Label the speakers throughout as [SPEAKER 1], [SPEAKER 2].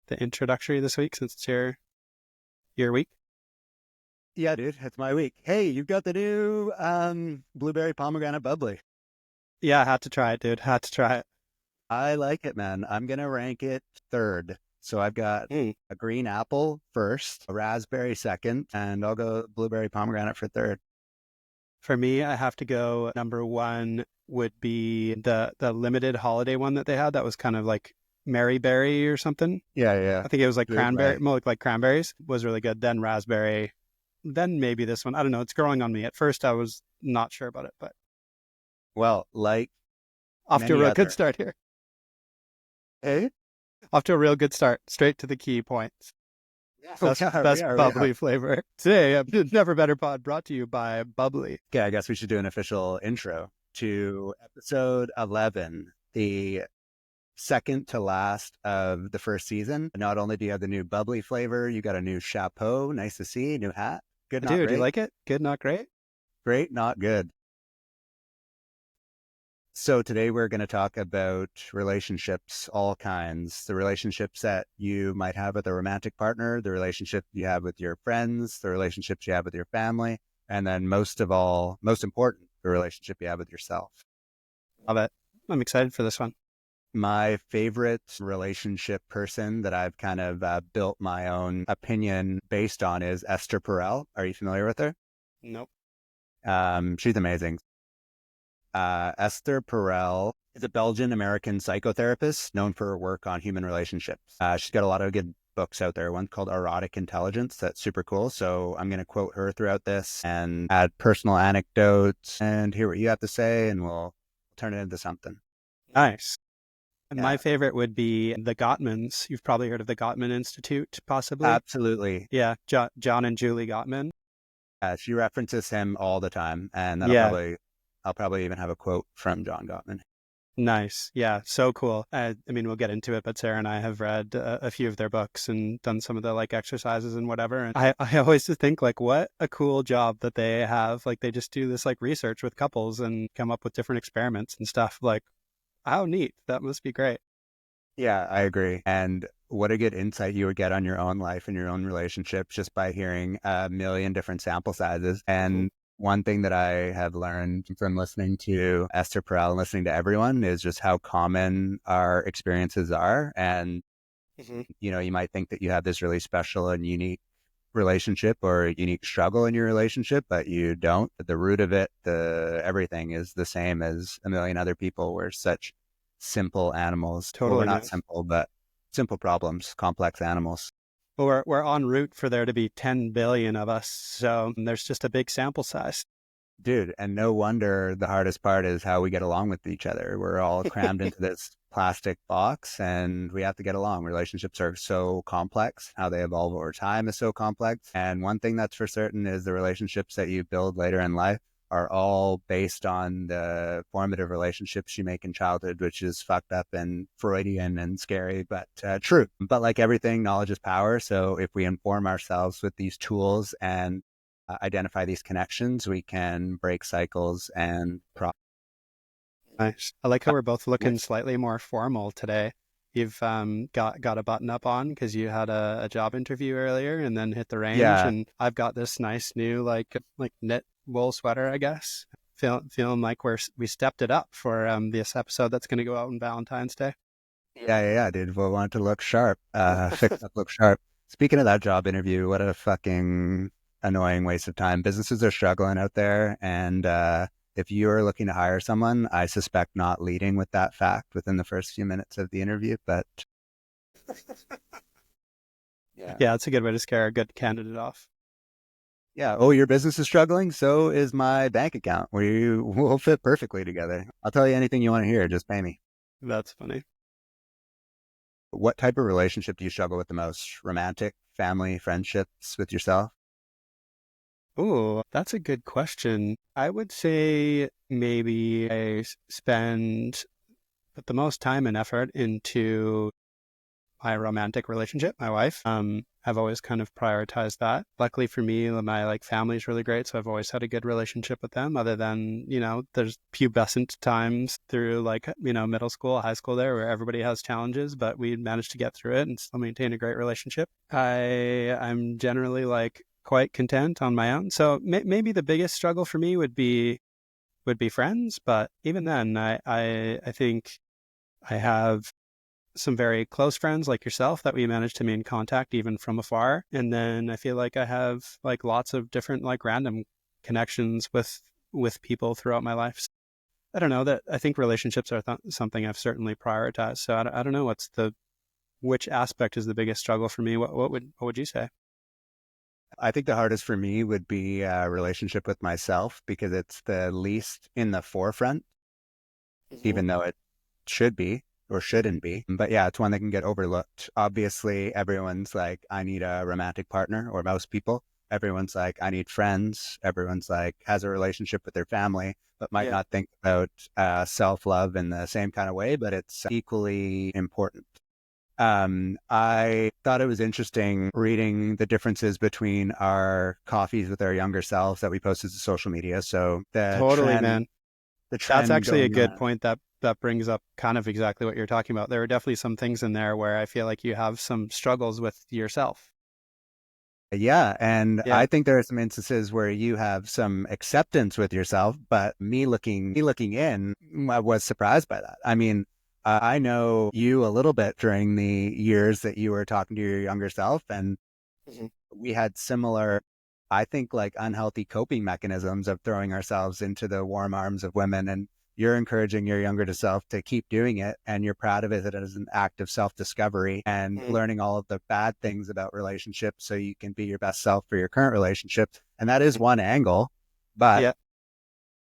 [SPEAKER 1] the introductory this week since it's your week?
[SPEAKER 2] Yeah, dude, it's my week. Hey, you've got the new blueberry pomegranate bubbly.
[SPEAKER 1] Yeah, I had to try it, dude. Had to try it.
[SPEAKER 2] I like it, man. I'm gonna rank it third. So I've got
[SPEAKER 1] Mm.
[SPEAKER 2] a green apple first, a raspberry second, and I'll go blueberry pomegranate for third.
[SPEAKER 1] For me, I have to go number one would be the limited holiday one that they had that was kind of like Mary Berry or something.
[SPEAKER 2] Yeah, yeah.
[SPEAKER 1] I think it was like
[SPEAKER 2] Good,
[SPEAKER 1] cranberry,
[SPEAKER 2] right.
[SPEAKER 1] more like cranberries was really good. Then raspberry, then maybe this one. I don't know. It's growing on me. At first, I was not sure about it, but
[SPEAKER 2] Well, like
[SPEAKER 1] off to a
[SPEAKER 2] many
[SPEAKER 1] real good
[SPEAKER 2] other.
[SPEAKER 1] start here.
[SPEAKER 2] Hey?
[SPEAKER 1] Off to a real good start. Straight to the key points.
[SPEAKER 2] Yeah, we
[SPEAKER 1] Best
[SPEAKER 2] are, we
[SPEAKER 1] best
[SPEAKER 2] are, we are.
[SPEAKER 1] bubbly flavor. Today, Never Better Pod brought to you by Bubbly.
[SPEAKER 2] Okay, I guess we should do an official intro to episode 11, the second to last of the first season. Not only do you have the new bubbly flavor, you got a new chapeau. Nice to see. New hat. Good,
[SPEAKER 1] I
[SPEAKER 2] not
[SPEAKER 1] do. Do you
[SPEAKER 2] great.
[SPEAKER 1] like it? Good, not great?
[SPEAKER 2] Great, not good. So today we're going to talk about relationships, all kinds. The relationships that you might have with a romantic partner, the relationship you have with your friends, the relationships you have with your family, and then most of all, most important, the relationship you have with yourself.
[SPEAKER 1] Love it. I'm excited for this one.
[SPEAKER 2] My favorite relationship person that I've kind of built my own opinion based on is Esther Perel. Are you familiar with her?
[SPEAKER 1] Nope.
[SPEAKER 2] She's amazing. Esther Perel is a Belgian-American psychotherapist known for her work on human relationships. She's got a lot of good books out there. One called Erotic Intelligence. That's super cool. So I'm going to quote her throughout this and add personal anecdotes and hear what you have to say, and we'll turn it into something.
[SPEAKER 1] Nice. And my
[SPEAKER 2] Yeah,
[SPEAKER 1] favorite would be the Gottmans. You've probably heard of the Gottman Institute, possibly.
[SPEAKER 2] absolutely.
[SPEAKER 1] Yeah, John and Julie Gottman.
[SPEAKER 2] She references him all the time, and
[SPEAKER 1] Yeah,
[SPEAKER 2] I'll probably even have a quote from John Gottman.
[SPEAKER 1] nice. Yeah, so cool. I mean, we'll get into it, but Sarah and I have read a few of their books and done some of the like exercises and whatever. And I always just think like, what a cool job that they have. Like they just do this like research with couples and come up with different experiments and stuff. Like, how neat. That must be great.
[SPEAKER 2] Yeah, I agree. And what a good insight you would get on your own life and your own relationships just by hearing a million different sample sizes.
[SPEAKER 1] Mhm.
[SPEAKER 2] And one thing that I have learned from listening to Esther Perel and listening to everyone is just how common our experiences are. And,
[SPEAKER 1] Mhm.
[SPEAKER 2] you might think that you have this really special and unique relationship or a unique struggle in your relationship, but you don't. The root of it, everything is the same as a million other people. We're such simple animals. Well, we're
[SPEAKER 1] Totally,
[SPEAKER 2] not
[SPEAKER 1] man.
[SPEAKER 2] simple, but simple problems, complex animals.
[SPEAKER 1] Well, we're en route for there to be 10 billion of us, so there's just a big sample size.
[SPEAKER 2] Dude, and no wonder the hardest part is how we get along with each other. We're all crammed into this plastic box and we have to get along. Relationships are so complex. How they evolve over time is so complex. And one thing that's for certain is the relationships that you build later in life are all based on the formative relationships you make in childhood, which is fucked up and Freudian and scary, but true. But like everything, knowledge is power. So if we inform ourselves with these tools and identify these connections, we can break cycles and
[SPEAKER 1] Nice. I like how we're both looking
[SPEAKER 2] with
[SPEAKER 1] slightly more formal today. You've got a button up on because you had a job interview earlier and then hit the range,
[SPEAKER 2] yeah,
[SPEAKER 1] and I've got this nice new like knit wool sweater, I guess. Feeling like we stepped it up for this episode that's going to go out on Valentine's Day.
[SPEAKER 2] yeah, dude. We want to look sharp, fix up, look sharp. Speaking of that job interview, what a fucking annoying waste of time. Businesses are struggling out there, and if you are looking to hire someone, I suspect not leading with that fact within the first few minutes of the interview. But yeah,
[SPEAKER 1] Yeah, it's a good way to scare a good candidate off.
[SPEAKER 2] yeah. Oh, your business is struggling. So is my bank account. We will fit perfectly together. I'll tell you anything you want to hear. Just pay me.
[SPEAKER 1] That's funny.
[SPEAKER 2] What type of relationship do you struggle with the most? Romantic, family, friendships with yourself?
[SPEAKER 1] Oh, that's a good question. I would say maybe I spend put the most time and effort into my romantic relationship, my wife. I've always kind of prioritized that. Luckily for me, my like family is really great, so I've always had a good relationship with them. Other than there's pubescent times through like middle school, high school there where everybody has challenges, but we managed to get through it and still maintain a great relationship. I'm generally like quite content on my own. So maybe the biggest struggle for me would be friends, but even then, I think I have some very close friends like yourself that we managed to maintain contact even from afar. And then I feel like I have like lots of different like random connections with people throughout my life. So I don't know that I think relationships are something I've certainly prioritized. So I don't know which aspect is the biggest struggle for me. What would you say?
[SPEAKER 2] I think the hardest for me would be a relationship with myself because it's the least in the forefront,
[SPEAKER 1] Mhm.
[SPEAKER 2] even though it should be or shouldn't be. But yeah, it's one that can get overlooked. Obviously, everyone's like, I need a romantic partner, or most people. Everyone's like, I need friends. Everyone's like, has a relationship with their family, but might
[SPEAKER 1] Yeah,
[SPEAKER 2] not think about self-love in the same kind of way, but it's equally important. I thought it was interesting reading the differences between our coffees with our younger selves that we posted to social media. So
[SPEAKER 1] totally, man.
[SPEAKER 2] the
[SPEAKER 1] That's
[SPEAKER 2] trend
[SPEAKER 1] actually a
[SPEAKER 2] going
[SPEAKER 1] good
[SPEAKER 2] around.
[SPEAKER 1] point that brings up kind of exactly what you're talking about. There are definitely some things in there where I feel like you have some struggles with yourself.
[SPEAKER 2] Yeah. And
[SPEAKER 1] Yeah.
[SPEAKER 2] I think there are some instances where you have some acceptance with yourself, but me looking in, I was surprised by that. I mean, I know you a little bit during the years that you were talking to your younger self, and
[SPEAKER 1] Mhm.
[SPEAKER 2] we had similar, I think, like unhealthy coping mechanisms of throwing ourselves into the warm arms of women. And you're encouraging your younger self to keep doing it. And you're proud of it as an act of self discovery and
[SPEAKER 1] Mhm.
[SPEAKER 2] learning all of the bad things about relationships so you can be your best self for your current relationship. And that is
[SPEAKER 1] Mhm.
[SPEAKER 2] one angle. But
[SPEAKER 1] Yeah.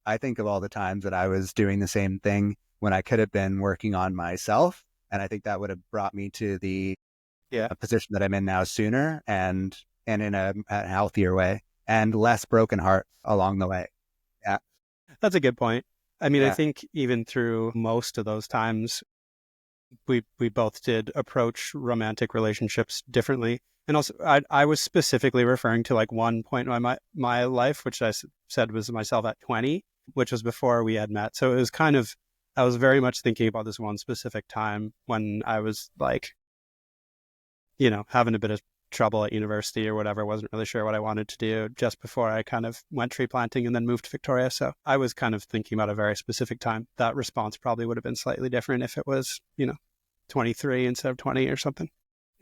[SPEAKER 2] I think of all the times that I was doing the same thing when I could have been working on myself. And I think that would have brought me to the
[SPEAKER 1] Yeah.
[SPEAKER 2] position that I'm in now sooner and in a healthier way and less broken heart along the way. Yeah.
[SPEAKER 1] That's a good point. I mean, I
[SPEAKER 2] Yeah.
[SPEAKER 1] think even through most of those times, we both did approach romantic relationships differently. And also, I was specifically referring to like one point in my life, which said was myself at 20, which was before we had met. So it was kind of, I was very much thinking about this one specific time when I was like, having a bit of trouble at university or whatever, wasn't really sure what I wanted to do just before I kind of went tree planting and then moved to Victoria. So I was kind of thinking about a very specific time. That response probably would have been slightly different if it was, 23 instead of 20 or something.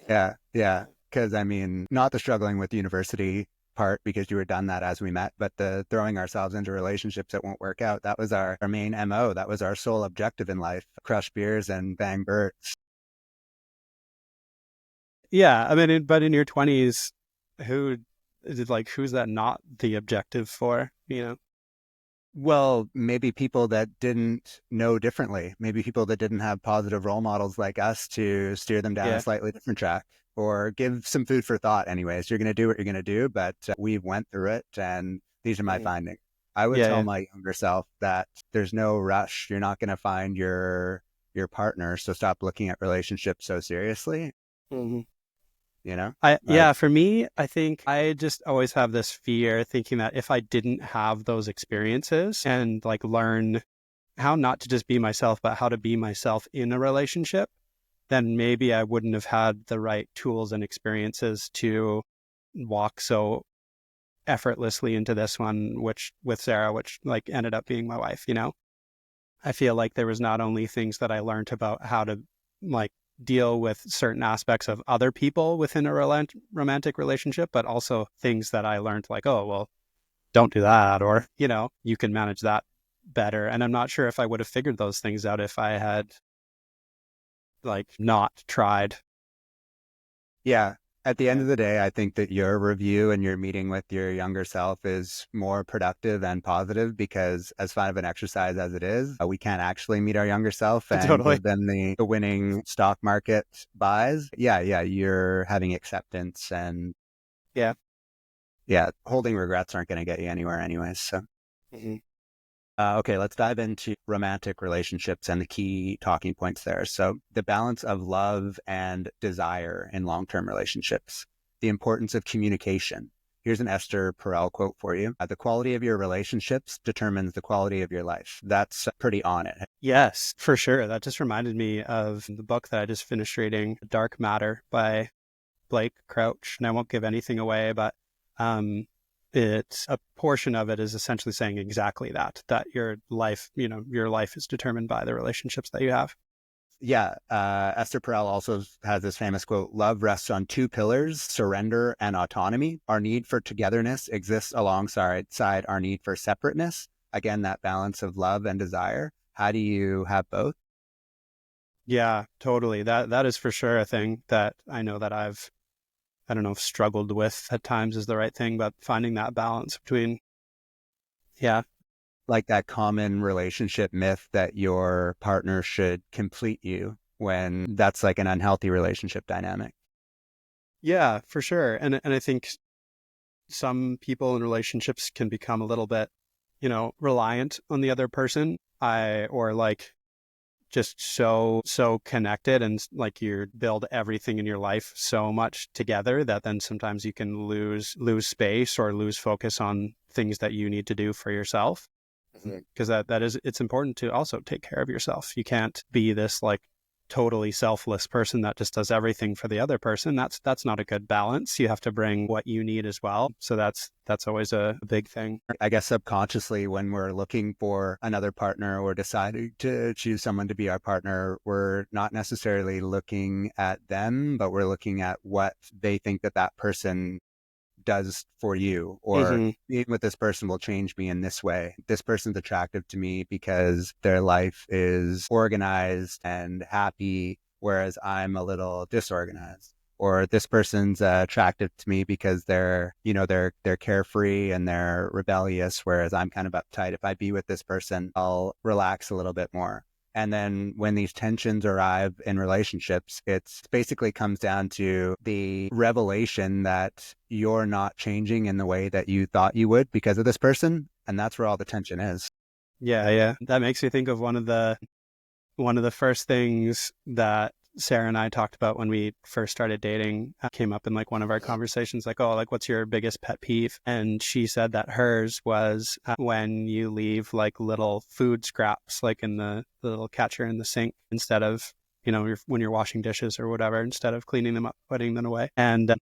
[SPEAKER 2] Yeah. Yeah. Because I mean, not the struggling with university part because you were done that as we met, but the throwing ourselves into relationships that won't work out. That was our main MO. That was our sole objective in life. Crush beers and bang birds.
[SPEAKER 1] Yeah, I mean, but in your 20s, who is it like, who's that not the objective for,
[SPEAKER 2] Well, maybe people that didn't know differently, maybe people that didn't have positive role models like us to steer them down a
[SPEAKER 1] Yeah.
[SPEAKER 2] slightly different track or give some food for thought. Anyways, you're going to do what you're going to do, but we went through it and these are my
[SPEAKER 1] Mhm.
[SPEAKER 2] findings. I would
[SPEAKER 1] Yeah,
[SPEAKER 2] tell
[SPEAKER 1] yeah.
[SPEAKER 2] my younger self that there's no rush. You're not going to find your partner, so stop looking at relationships so seriously,
[SPEAKER 1] Mhm.
[SPEAKER 2] you know? Like,
[SPEAKER 1] Yeah, for me, I think I just always have this fear thinking that if I didn't have those experiences and like learn how not to just be myself, but how to be myself in a relationship, then maybe I wouldn't have had the right tools and experiences to walk so effortlessly into this one, which with Sarah, which like ended up being my wife. I feel like there was not only things that I learned about how to like deal with certain aspects of other people within a romantic relationship, but also things that I learned like, oh, well, don't do that, or, you can manage that better. And I'm not sure if I would have figured those things out if I had like not tried.
[SPEAKER 2] yeah. At the end
[SPEAKER 1] Yeah.
[SPEAKER 2] of the day, I think that your review and your meeting with your younger self is more productive and positive because, as fun of an exercise as it is, we can't actually meet our younger self and
[SPEAKER 1] Totally.
[SPEAKER 2] give them the winning stock market buys. Yeah, yeah, you're having acceptance and
[SPEAKER 1] Yeah.
[SPEAKER 2] yeah, holding regrets aren't going to get you anywhere anyways. So
[SPEAKER 1] Mhm.
[SPEAKER 2] Okay, let's dive into romantic relationships and the key talking points there. So, the balance of love and desire in long term relationships, the importance of communication. Here's an Esther Perel quote for you. The quality of your relationships determines the quality of your life. That's pretty on it.
[SPEAKER 1] Yes, for sure. That just reminded me of the book that I just finished reading, Dark Matter by Blake Crouch. And I won't give anything away, but it's a portion of it is essentially saying exactly that your life, your life is determined by the relationships that you have.
[SPEAKER 2] Yeah, Esther Perel also has this famous quote: "Love rests on two pillars, surrender and autonomy. Our need for togetherness exists alongside our need for separateness." Again, that balance of love and desire. How do you have both?
[SPEAKER 1] Yeah, totally. That is for sure a thing that I know that I don't know if struggled with at times is the right thing, but finding that balance between, yeah.
[SPEAKER 2] Like that common relationship myth that your partner should complete you, when that's like an unhealthy relationship dynamic.
[SPEAKER 1] Yeah, for sure. And I think some people in relationships can become a little bit, reliant on the other person. Or like just so connected, and like you build everything in your life so much together that then sometimes you can lose space or lose focus on things that you need to do for yourself. Because that is, it's important to also take care of yourself. You can't be this like totally selfless person that just does everything for the other person. That's not a good balance. You have to bring what you need as well. So that's always a big thing.
[SPEAKER 2] I guess subconsciously, when we're looking for another partner or deciding to choose someone to be our partner, we're not necessarily looking at them, but we're looking at what they think that that person does for you, or
[SPEAKER 1] Hmm.
[SPEAKER 2] being with this person will change me in this way. This person's attractive to me because their life is organized and happy, whereas I'm a little disorganized. Or this person's attractive to me because they're carefree and they're rebellious, whereas I'm kind of uptight. If I be with this person, I'll relax a little bit more. And then when these tensions arrive in relationships, it's basically comes down to the revelation that you're not changing in the way that you thought you would because of this person. And that's where all the tension is.
[SPEAKER 1] Yeah, yeah. That makes me think of one of the first things that Sarah and I talked about when we first started dating. Came up in like one of our conversations, like, oh, like what's your biggest pet peeve? And she said that hers was when you leave like little food scraps, like in the little catcher in the sink, instead of, when you're washing dishes or whatever, instead of cleaning them up, putting them away. And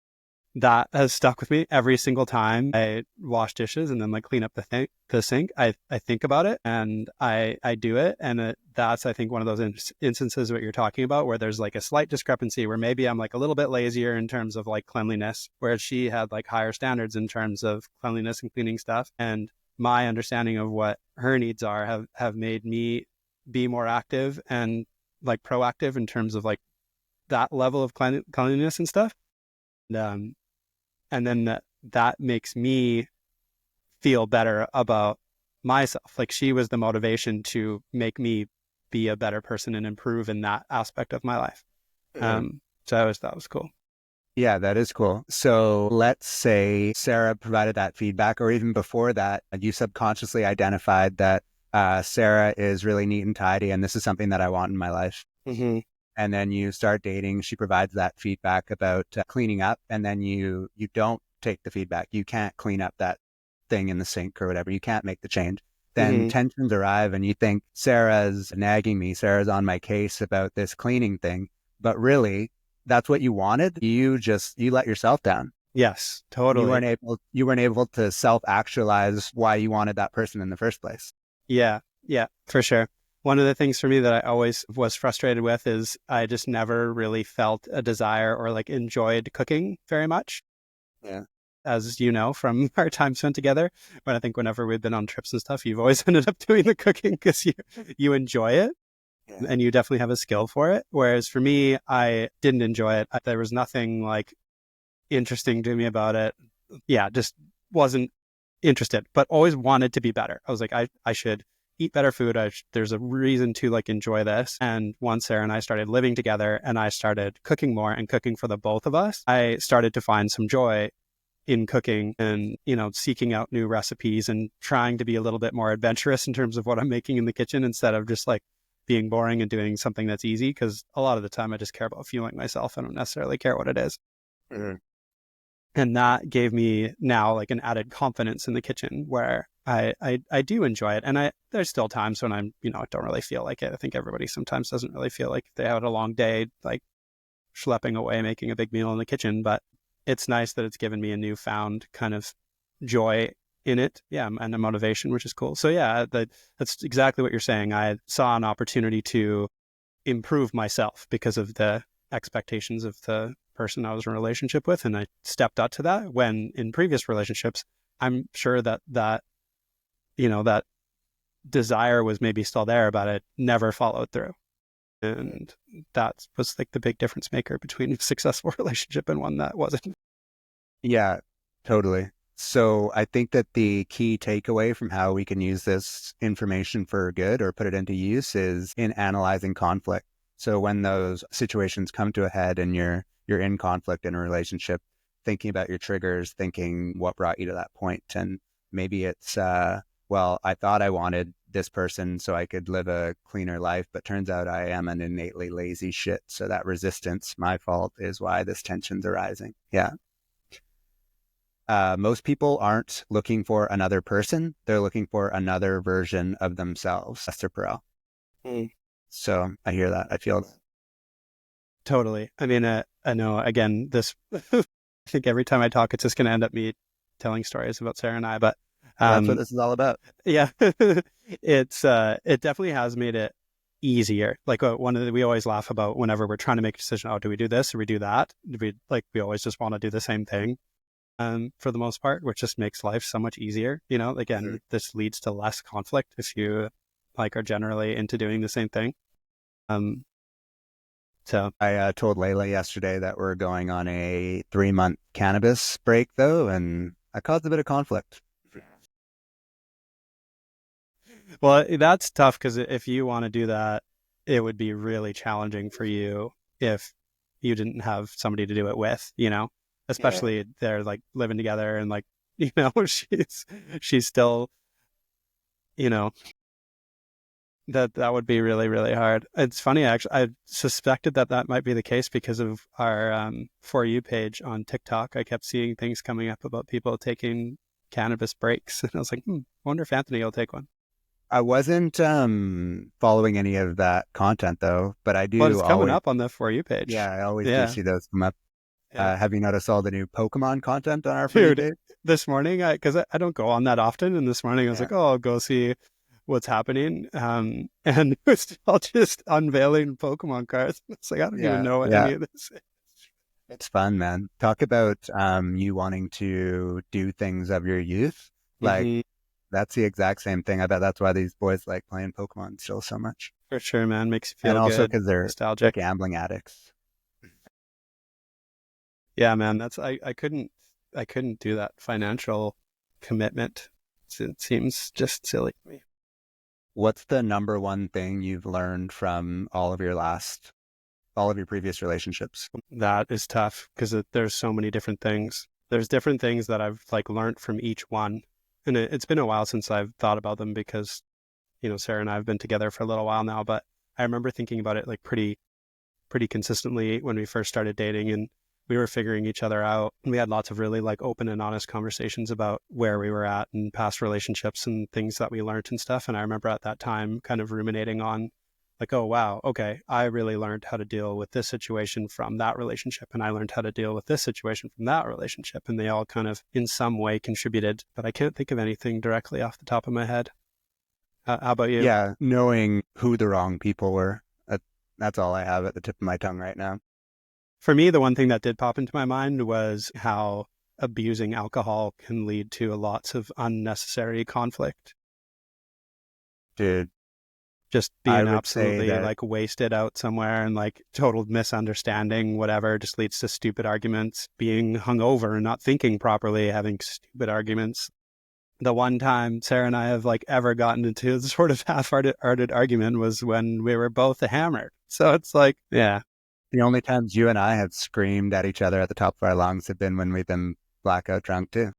[SPEAKER 1] that has stuck with me every single time I wash dishes and then like clean up the sink. I think about it and I do it. And that's, I think, one of those instances what you're talking about, where there's like a slight discrepancy where maybe I'm like a little bit lazier in terms of like cleanliness, whereas she had like higher standards in terms of cleanliness and cleaning stuff. And my understanding of what her needs are have made me be more active and like proactive in terms of like that level of cleanliness and stuff. And, and then that makes me feel better about myself. Like she was the motivation to make me be a better person and improve in that aspect of my life. So I always thought it was cool.
[SPEAKER 2] Yeah, that is cool. So let's say Sarah provided that feedback, or even before that, you subconsciously identified that Sarah is really neat and tidy, and this is something that I want in my life.
[SPEAKER 1] Mm-hmm.
[SPEAKER 2] And then you start dating, she provides that feedback about cleaning up, and then you don't take the feedback. You can't clean up that thing in the sink or whatever. You can't make the change. Then
[SPEAKER 1] Mm-hmm.
[SPEAKER 2] tensions arrive and you think Sarah's nagging me, Sarah's on my case about this cleaning thing. But really, that's what you wanted. You let yourself down.
[SPEAKER 1] Yes,
[SPEAKER 2] You
[SPEAKER 1] totally.
[SPEAKER 2] weren't able to self actualize why you wanted that person in the first place.
[SPEAKER 1] Yeah, yeah, for sure. One of the things for me that I always was frustrated with is I just never really felt a desire or like enjoyed cooking very much,
[SPEAKER 2] Yeah.
[SPEAKER 1] as you know from our time spent together. But I think whenever we've been on trips and stuff, you've always ended up doing the cooking because you enjoy it
[SPEAKER 2] Yeah.
[SPEAKER 1] and you definitely have a skill for it. Whereas for me, I didn't enjoy it. There was nothing like interesting to me about it. Yeah, just wasn't interested, but always wanted to be better. I was like, I should eat better food. There's a reason to like enjoy this. And once Sarah and I started living together and I started cooking more and cooking for the both of us, I started to find some joy in cooking and, seeking out new recipes and trying to be a little bit more adventurous in terms of what I'm making in the kitchen instead of just like being boring and doing something that's easy. Because a lot of the time I just care about fueling myself. I don't necessarily care what it is.
[SPEAKER 2] Mm-hmm.
[SPEAKER 1] And that gave me now like an added confidence in the kitchen where I do enjoy it. And there's still times when I don't really feel like it. I think everybody sometimes doesn't really feel like they had a long day, like schlepping away, making a big meal in the kitchen. But it's nice that it's given me a newfound kind of joy in it. Yeah. And a motivation, which is cool. So yeah, that's exactly what you're saying. I saw an opportunity to improve myself because of the expectations of the person I was in a relationship with. And I stepped up to that when in previous relationships, I'm sure that that desire was maybe still there, but it never followed through. And that was like the big difference maker between a successful relationship and one that wasn't.
[SPEAKER 2] Yeah, totally. So I think that the key takeaway from how we can use this information for good or put it into use is in analyzing conflict. So when those situations come to a head and you're in conflict in a relationship, thinking about your triggers, thinking what brought you to that point. And maybe it's, well, I thought I wanted this person so I could live a cleaner life, but turns out I am an innately lazy shit. So that resistance, my fault, is why this tension's arising. Yeah. Most people aren't looking for another person. They're looking for another version of themselves. Esther Perel.
[SPEAKER 1] Mm.
[SPEAKER 2] So I hear that. I feel that.
[SPEAKER 1] Totally. I mean, I know, again, this, I think every time I talk, it's just going to end up me telling stories about Sarah and I, but
[SPEAKER 2] That's what this is all about.
[SPEAKER 1] yeah, it definitely has made it easier. Like we always laugh about whenever we're trying to make a decision, oh, do we do this or we do that? We always just want to do the same thing. For the most part, which just makes life so much easier. Again, this leads to less conflict if you are generally into doing the same thing. So
[SPEAKER 2] I told Layla yesterday that we're going on a 3-month cannabis break though, and I caused a bit of conflict.
[SPEAKER 1] Well, that's tough because if you want to do that, it would be really challenging for you if you didn't have somebody to do it with, especially they're like living together and she's still, that would be really, really hard. It's funny, actually, I suspected that might be the case because of our For You page on TikTok. I kept seeing things coming up about people taking cannabis breaks. And I was like, I wonder if Anthony will take one.
[SPEAKER 2] I wasn't following any of that content though, but I
[SPEAKER 1] Well,
[SPEAKER 2] do
[SPEAKER 1] it's coming
[SPEAKER 2] always.
[SPEAKER 1] up on the For You page.
[SPEAKER 2] Yeah, I always do
[SPEAKER 1] Yeah.
[SPEAKER 2] see those come up.
[SPEAKER 1] Yeah.
[SPEAKER 2] Have you noticed all the new Pokemon content on our For You page?
[SPEAKER 1] This morning, because I don't go on that often, and this morning I was like, oh, I'll go see what's happening. And it was all just unveiling Pokemon cards. It's like, I don't even know what any of this is.
[SPEAKER 2] It's fun, man. Talk about you wanting to do things of your youth. Like, that's the exact same thing. I bet that's why these boys like playing Pokemon still so much.
[SPEAKER 1] For sure, man. Makes you feel
[SPEAKER 2] good. And also
[SPEAKER 1] good,
[SPEAKER 2] because they're
[SPEAKER 1] nostalgic.
[SPEAKER 2] gambling addicts.
[SPEAKER 1] Yeah, man. I couldn't do that financial commitment. It seems just silly to me.
[SPEAKER 2] What's the number one thing you've learned from all of your previous relationships?
[SPEAKER 1] That is tough because there's so many different things. There's different things that I've learned from each one. And it's been a while since I've thought about them because, Sarah and I have been together for a little while now, but I remember thinking about it pretty consistently when we first started dating and we were figuring each other out. And we had lots of really open and honest conversations about where we were at and past relationships and things that we learned and stuff. And I remember at that time kind of ruminating on oh, wow, okay, I really learned how to deal with this situation from that relationship. And I learned how to deal with this situation from that relationship. And they all kind of in some way contributed, but I can't think of anything directly off the top of my head. How about you?
[SPEAKER 2] Yeah, knowing who the wrong people were. That's all I have at the tip of my tongue right now.
[SPEAKER 1] For me, the one thing that did pop into my mind was how abusing alcohol can lead to lots of unnecessary conflict.
[SPEAKER 2] Dude.
[SPEAKER 1] Just being absolutely wasted out somewhere and total misunderstanding, whatever, just leads to stupid arguments, being hungover and not thinking properly, having stupid arguments. The one time Sarah and I have ever gotten into a sort of half-hearted argument was when we were both hammered. So it's yeah.
[SPEAKER 2] The only times you and I have screamed at each other at the top of our lungs have been when we've been blackout drunk too.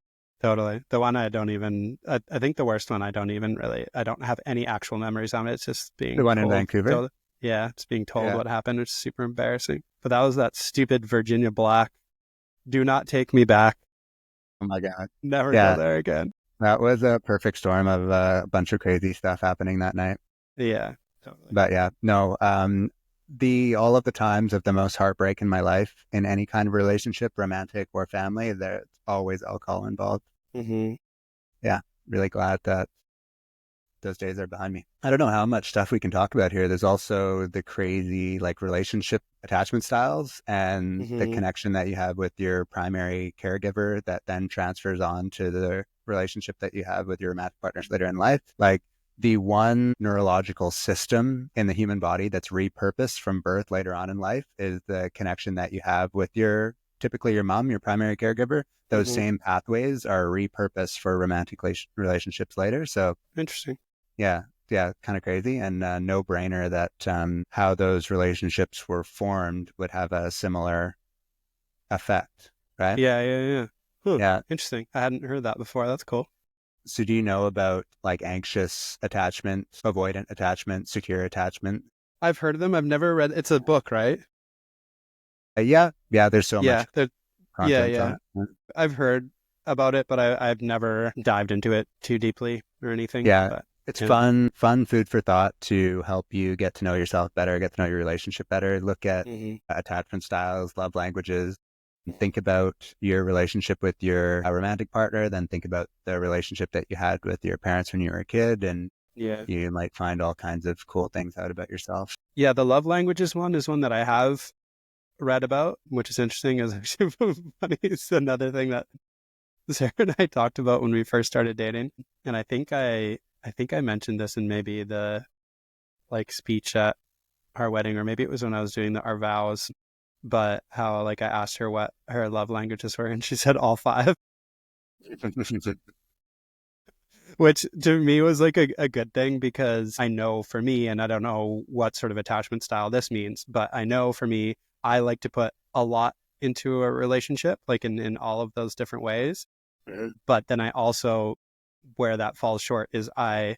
[SPEAKER 1] Totally. The one I think the worst one, I don't have any actual memories on it. It's just
[SPEAKER 2] The
[SPEAKER 1] being
[SPEAKER 2] one in Vancouver.
[SPEAKER 1] yeah, it's being told
[SPEAKER 2] Yeah.
[SPEAKER 1] what happened, which is super embarrassing. But that was that stupid Virginia Black. Do not take me back.
[SPEAKER 2] Oh my God.
[SPEAKER 1] Never go
[SPEAKER 2] Yeah.
[SPEAKER 1] there again.
[SPEAKER 2] That was a perfect storm of a bunch of crazy stuff happening that night.
[SPEAKER 1] Yeah, totally.
[SPEAKER 2] But yeah, no, the all of the times of the most heartbreak in my life in any kind of relationship, romantic or family, there's always alcohol involved.
[SPEAKER 1] Mm-hmm.
[SPEAKER 2] Yeah, really glad that those days are behind me. I don't know how much stuff we can talk about here. There's also the crazy like relationship attachment styles and the
[SPEAKER 1] Mm-hmm.
[SPEAKER 2] connection that you have with your primary caregiver that then transfers on to the relationship that you have with your romantic partners later in life. Like the one neurological system in the human body that's repurposed from birth later on in life is the connection that you have with your typically your mom, your primary caregiver. Those
[SPEAKER 1] Mm-hmm.
[SPEAKER 2] same pathways are repurposed for romantic relationships later. So
[SPEAKER 1] Interesting.
[SPEAKER 2] yeah, yeah, kind of crazy and no brainer that how those relationships were formed would have a similar effect, right?
[SPEAKER 1] Yeah, yeah, yeah. Huh.
[SPEAKER 2] Yeah.
[SPEAKER 1] Interesting. I hadn't heard that before. That's cool.
[SPEAKER 2] So do you know about like anxious attachment, avoidant attachment, secure attachment?
[SPEAKER 1] I've heard of them. I've never read. It's a book, right?
[SPEAKER 2] Yeah, yeah. There's so
[SPEAKER 1] Yeah.
[SPEAKER 2] much
[SPEAKER 1] Yeah,
[SPEAKER 2] content
[SPEAKER 1] yeah.
[SPEAKER 2] on it.
[SPEAKER 1] I've heard about it, but I've never dived into it too deeply or anything.
[SPEAKER 2] Yeah,
[SPEAKER 1] But
[SPEAKER 2] it's
[SPEAKER 1] yeah.
[SPEAKER 2] fun food for thought to help you get to know yourself better, get to know your relationship better, look at
[SPEAKER 1] Mm-hmm.
[SPEAKER 2] attachment styles, love languages, and think about your relationship with your romantic partner, then think about the relationship that you had with your parents when you were a kid, and
[SPEAKER 1] Yeah.
[SPEAKER 2] you might find all kinds of cool things out about yourself.
[SPEAKER 1] Yeah, the love languages one is one that I have read about, which is interesting. Is actually funny. It's another thing that Sarah and I talked about when we first started dating, and I think I mentioned this in maybe the like speech at our wedding, or maybe it was when I was doing our vows. But how like I asked her what her love languages were, and she said all five, which to me was like a good thing because I know for me, and I don't know what sort of attachment style this means, but I know for me, I like to put a lot into a relationship, like in all of those different ways. But then I also, where that falls short is I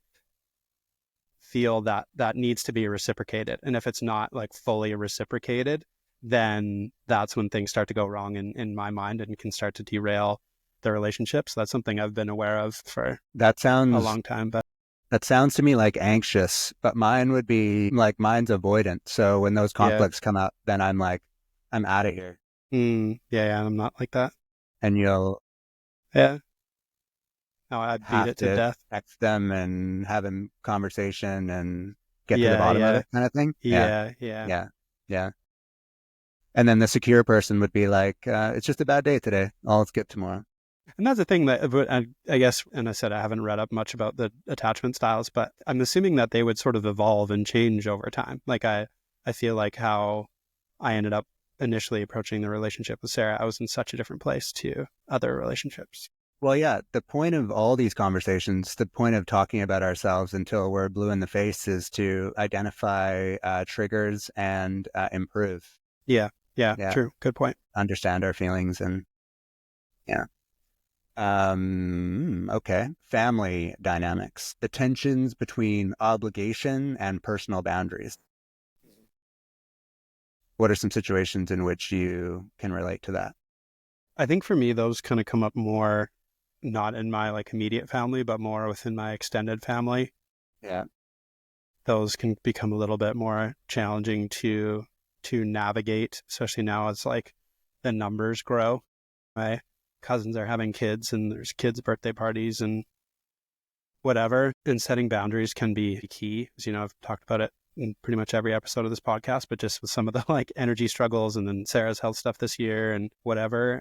[SPEAKER 1] feel that that needs to be reciprocated. And if it's not like fully reciprocated, then that's when things start to go wrong in my mind and can start to derail the relationships. That's something I've been aware of for
[SPEAKER 2] That
[SPEAKER 1] a
[SPEAKER 2] sounds
[SPEAKER 1] long time. But
[SPEAKER 2] that sounds to me like anxious, but mine would be like mine's avoidant. So when those
[SPEAKER 1] yeah,
[SPEAKER 2] conflicts come up, then I'm like, I'm out of here.
[SPEAKER 1] yeah, I'm not like that.
[SPEAKER 2] And you'll
[SPEAKER 1] Yeah, no, I beat
[SPEAKER 2] have
[SPEAKER 1] it to
[SPEAKER 2] to
[SPEAKER 1] death.
[SPEAKER 2] text them and have a conversation and get to the
[SPEAKER 1] Yeah,
[SPEAKER 2] bottom of
[SPEAKER 1] yeah,
[SPEAKER 2] it kind of thing. Yeah.
[SPEAKER 1] yeah, yeah.
[SPEAKER 2] Yeah. Yeah. And then the secure person would be like, it's just a bad day today. All is good tomorrow.
[SPEAKER 1] And that's the thing that I guess, and I said I haven't read up much about the attachment styles, but I'm assuming that they would sort of evolve and change over time. Like I feel like how I ended up initially approaching the relationship with Sarah, I was in such a different place to other relationships.
[SPEAKER 2] Well, yeah, the point of all these conversations, the point of talking about ourselves until we're blue in the face is to identify triggers and improve.
[SPEAKER 1] Yeah, yeah,
[SPEAKER 2] Yeah.
[SPEAKER 1] true. Good point.
[SPEAKER 2] Understand our feelings and yeah. Okay. Family dynamics, the tensions between obligation and personal boundaries. What are some situations in which you can relate to that?
[SPEAKER 1] I think for me, those kind of come up more not in my like immediate family, but more within my extended family.
[SPEAKER 2] Yeah.
[SPEAKER 1] Those can become a little bit more challenging to navigate, especially now as like the numbers grow. My cousins are having kids and there's kids' birthday parties and whatever. And setting boundaries can be key. As you know, I've talked about it in pretty much every episode of this podcast, but just with some of the like energy struggles and then Sarah's health stuff this year and whatever,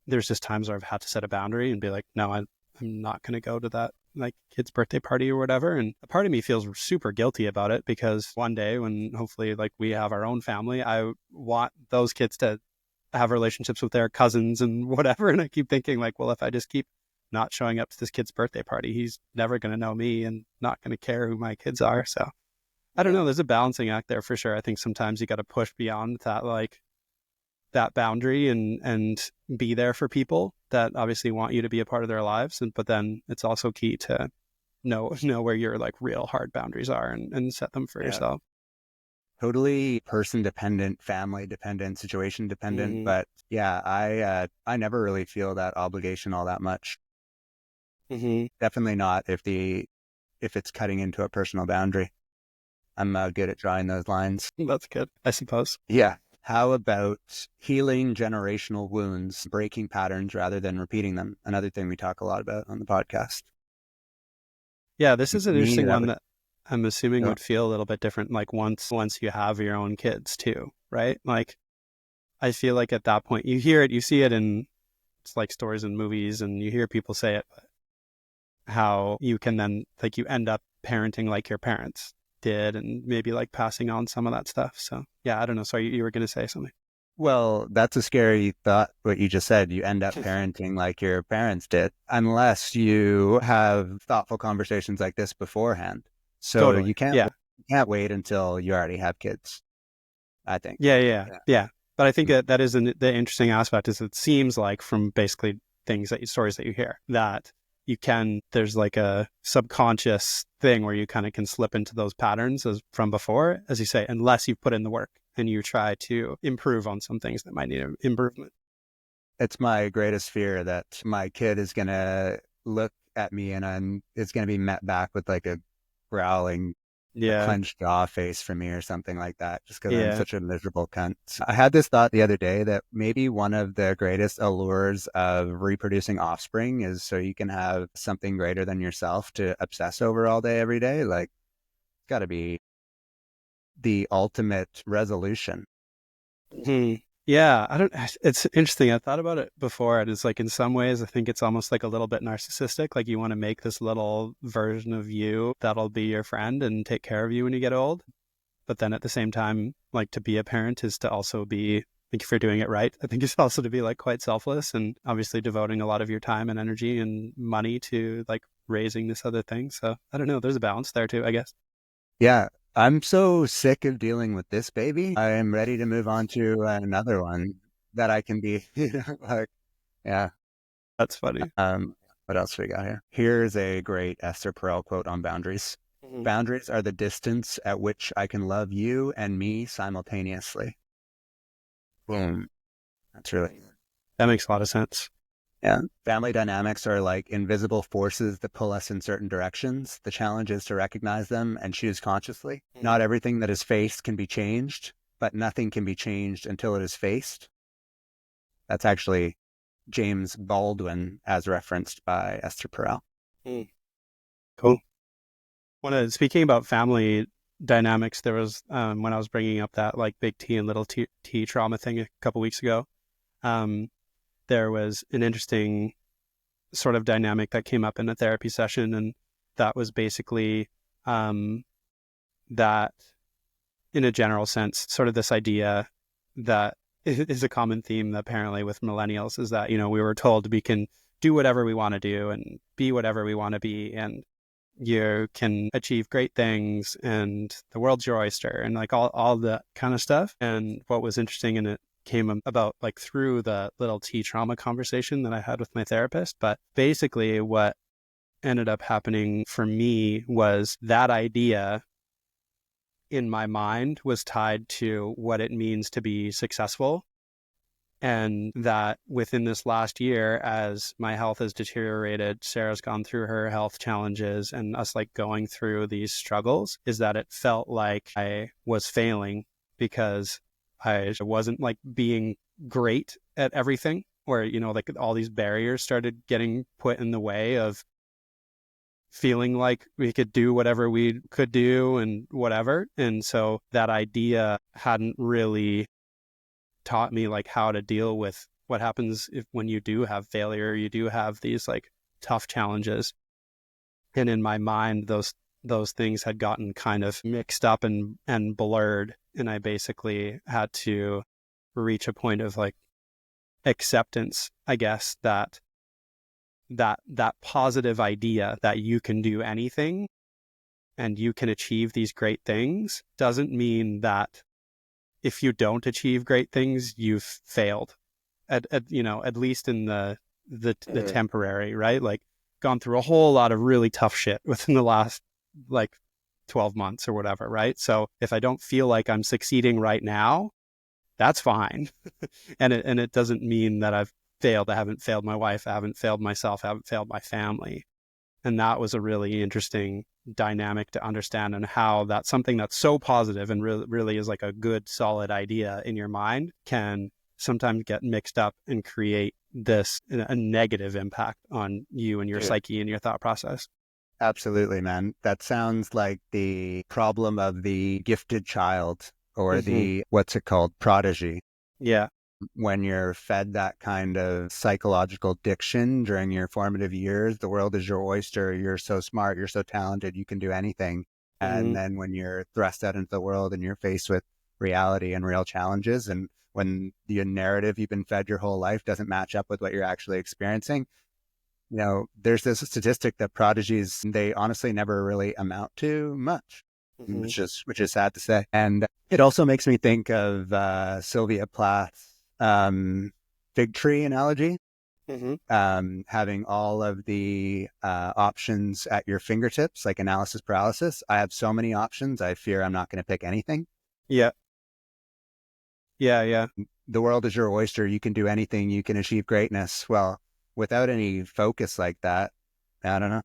[SPEAKER 1] there's just times where I've had to set a boundary and be like, no, I'm not going to go to that like kid's birthday party or whatever. And a part of me feels super guilty about it because one day when hopefully like we have our own family, I want those kids to have relationships with their cousins and whatever. And I keep thinking like, well, if I just keep not showing up to this kid's birthday party, he's never going to know me and not going to care who my kids are. So I don't
[SPEAKER 2] Yeah.
[SPEAKER 1] know. There's a balancing act there for sure. I think sometimes you got to push beyond that, like that boundary and be there for people that obviously want you to be a part of their lives. But then it's also key to know where your like real hard boundaries are and set them for
[SPEAKER 2] Yeah.
[SPEAKER 1] yourself.
[SPEAKER 2] Totally person dependent, family dependent, situation dependent.
[SPEAKER 1] Mm-hmm.
[SPEAKER 2] But yeah, I never really feel that obligation all that much.
[SPEAKER 1] Mm-hmm.
[SPEAKER 2] Definitely not if it's cutting into a personal boundary. I'm good at drawing those lines.
[SPEAKER 1] That's good, I suppose.
[SPEAKER 2] Yeah. How about healing generational wounds, breaking patterns rather than repeating them? Another thing we talk a lot about on the podcast.
[SPEAKER 1] Yeah, this
[SPEAKER 2] And
[SPEAKER 1] is
[SPEAKER 2] to
[SPEAKER 1] an
[SPEAKER 2] me,
[SPEAKER 1] interesting
[SPEAKER 2] that
[SPEAKER 1] one
[SPEAKER 2] would,
[SPEAKER 1] that I'm assuming
[SPEAKER 2] oh,
[SPEAKER 1] would feel a little bit different like once you have your own kids too, right? Like I feel like at that point you hear it, you see it in it's like stories and movies and you hear people say it, but how you can then like you end up parenting like your parents did and maybe like passing on some of that stuff. So yeah, I don't know. Sorry, you were going to say something.
[SPEAKER 2] well, that's a scary thought, what you just said. You end up parenting like your parents did, unless you have thoughtful conversations like this beforehand. So
[SPEAKER 1] Totally. Yeah.
[SPEAKER 2] you can't wait until you already have kids, I think.
[SPEAKER 1] Yeah. Yeah.
[SPEAKER 2] Yeah.
[SPEAKER 1] Yeah. But I think that is the interesting aspect is it seems like from basically stories that you hear that there's like a subconscious thing where you kind of can slip into those patterns as from before, as you say, unless you put in the work and you try to improve on some things that might need improvement.
[SPEAKER 2] It's my greatest fear that my kid is going to look at me and it's going to be met back with like a growling, a
[SPEAKER 1] Yeah.
[SPEAKER 2] clenched jaw face from me or something like that, just because I'm
[SPEAKER 1] Yeah.
[SPEAKER 2] such a miserable cunt. I had this thought the other day that maybe one of the greatest allures of reproducing offspring is so you can have something greater than yourself to obsess over all day, every day. Like, it's got to be the ultimate resolution.
[SPEAKER 1] Hmm. Yeah, I don't. It's interesting. I thought about it before, and it's like in some ways, I think it's almost like a little bit narcissistic. Like you want to make this little version of you that'll be your friend and take care of you when you get old. But then at the same time, like to be a parent is to also be, like if you're doing it right, I think it's also to be like quite selfless and obviously devoting a lot of your time and energy and money to like raising this other thing. So I don't know. There's a balance there too, I guess.
[SPEAKER 2] Yeah, I'm so sick of dealing with this baby. I am ready to move on to another one that I can be, like, yeah.
[SPEAKER 1] That's funny.
[SPEAKER 2] What else we got here? Here's a great Esther Perel quote on boundaries.
[SPEAKER 1] Mhm.
[SPEAKER 2] Boundaries are the distance at which I can love you and me simultaneously. Boom. That's really,
[SPEAKER 1] That makes a lot of sense.
[SPEAKER 2] yeah. Family dynamics are like invisible forces that pull us in certain directions. The challenge is to recognize them and choose consciously. Not everything that is faced can be changed, but nothing can be changed until it is faced. That's actually James Baldwin, as referenced by Esther Perel.
[SPEAKER 1] Mm. Cool. Speaking about family dynamics, there was when I was bringing up that like big T and little T trauma thing a couple weeks ago. Um, there was an interesting sort of dynamic that came up in a therapy session, and that was basically um, that, in a general sense, sort of this idea that is a common theme apparently with millennials is that we were told we can do whatever we want to do and be whatever we want to be, and you can achieve great things and the world's your oyster and like all that kind of stuff. And what was interesting, and it came about like through the little T trauma conversation that I had with my therapist, but basically what ended up happening for me was that idea in my mind was tied to what it means to be successful. And that within this last year, as my health has deteriorated, Sarah's gone through her health challenges and us like going through these struggles, is that it felt like I was failing because I wasn't like being great at everything, where, like all these barriers started getting put in the way of feeling like we could do whatever we could do and whatever. And so that idea hadn't really taught me like how to deal with what happens when you do have failure, you do have these like tough challenges. And in my mind, those things had gotten kind of mixed up and blurred. And I basically had to reach a point of like acceptance, I guess, that positive idea that you can do anything and you can achieve these great things doesn't mean that if you don't achieve great things, you've failed at least in the
[SPEAKER 2] Mhm.
[SPEAKER 1] temporary, right? Like gone through a whole lot of really tough shit within the last like 12 months or whatever, right? So if I don't feel like I'm succeeding right now, that's fine. And it doesn't mean that I've failed. I haven't failed my wife. I haven't failed myself. I haven't failed my family. And that was a really interesting dynamic to understand, and how that's something that's so positive and really is like a good, solid idea in your mind can sometimes get mixed up and create this a negative impact on you and your
[SPEAKER 2] Dude,
[SPEAKER 1] psyche and your thought process.
[SPEAKER 2] absolutely, man. That sounds like the problem of the gifted child or
[SPEAKER 1] Mm-hmm.
[SPEAKER 2] the, what's it called, prodigy.
[SPEAKER 1] Yeah.
[SPEAKER 2] When you're fed that kind of psychological diction during your formative years, the world is your oyster. You're so smart. You're so talented. You can do anything.
[SPEAKER 1] Mm-hmm.
[SPEAKER 2] And then when you're thrust out into the world and you're faced with reality and real challenges, and when the narrative you've been fed your whole life doesn't match up with what you're actually experiencing, there's this statistic that prodigies, they honestly never really amount to much,
[SPEAKER 1] Mm-hmm.
[SPEAKER 2] which is sad to say. And it also makes me think of Sylvia Plath's fig tree analogy,
[SPEAKER 1] Mm-hmm.
[SPEAKER 2] having all of the options at your fingertips, like analysis paralysis. I have so many options. I fear I'm not going to pick anything.
[SPEAKER 1] Yeah. Yeah. Yeah.
[SPEAKER 2] The world is your oyster. You can do anything. You can achieve greatness. Well, without any focus like that, I don't know.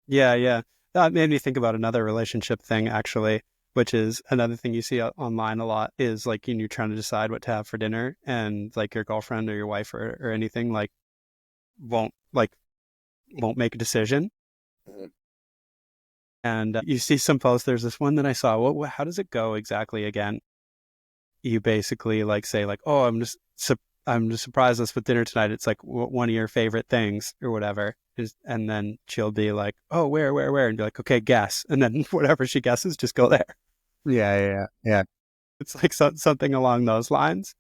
[SPEAKER 1] Yeah. Yeah. That made me think about another relationship thing, actually, which is another thing you see online a lot is like when you're trying to decide what to have for dinner, and like your girlfriend or your wife or anything like won't like won't make a decision.
[SPEAKER 2] Mhm.
[SPEAKER 1] And you see some posts. There's this one that I saw. How does it go exactly again? You basically like say like, oh, I'm just surprised us with dinner tonight. It's like one of your favorite things or whatever. And then she'll be like, oh, where? And be like, okay, guess. And then whatever she guesses, just go there.
[SPEAKER 2] Yeah, yeah, yeah. Yeah.
[SPEAKER 1] It's like something along those lines.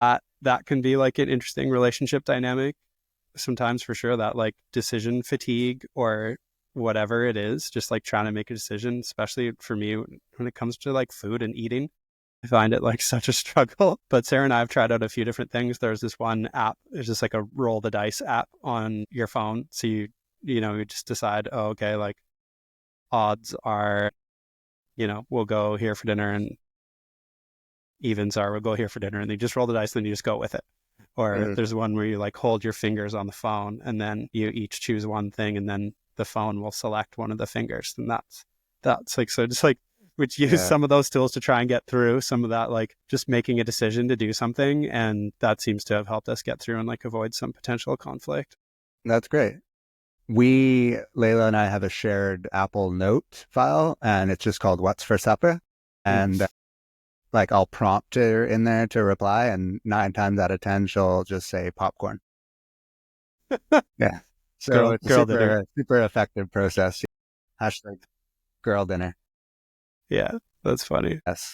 [SPEAKER 1] That can be like an interesting relationship dynamic sometimes, for sure, that like decision fatigue or whatever it is, just like trying to make a decision, especially for me when it comes to like food and eating. I find it like such a struggle. But Sarah and I have tried out a few different things. There's this one app, it's just like a roll the dice app on your phone. So you just decide, oh, okay, like odds are, we'll go here for dinner, and evens are we'll go here for dinner, and you just roll the dice, and then you just go with it. Or
[SPEAKER 2] Mhm.
[SPEAKER 1] there's one where you like hold your fingers on the phone, and then you each choose one thing, and then the phone will select one of the fingers. And that's like, so just like, which use
[SPEAKER 2] Yeah,
[SPEAKER 1] some of those tools to try and get through some of that, like just making a decision to do something. And that seems to have helped us get through and like avoid some potential conflict.
[SPEAKER 2] that's great. Layla and I have a shared Apple Note file, and it's just called What's for Supper.
[SPEAKER 1] Mm.
[SPEAKER 2] And like I'll prompt her in there to reply, and 9 times out of 10, she'll just say popcorn. Yeah. So
[SPEAKER 1] girl
[SPEAKER 2] it's a
[SPEAKER 1] girl dinner.
[SPEAKER 2] super, super effective process. Hashtag girl dinner.
[SPEAKER 1] Yeah, that's funny.
[SPEAKER 2] Yes.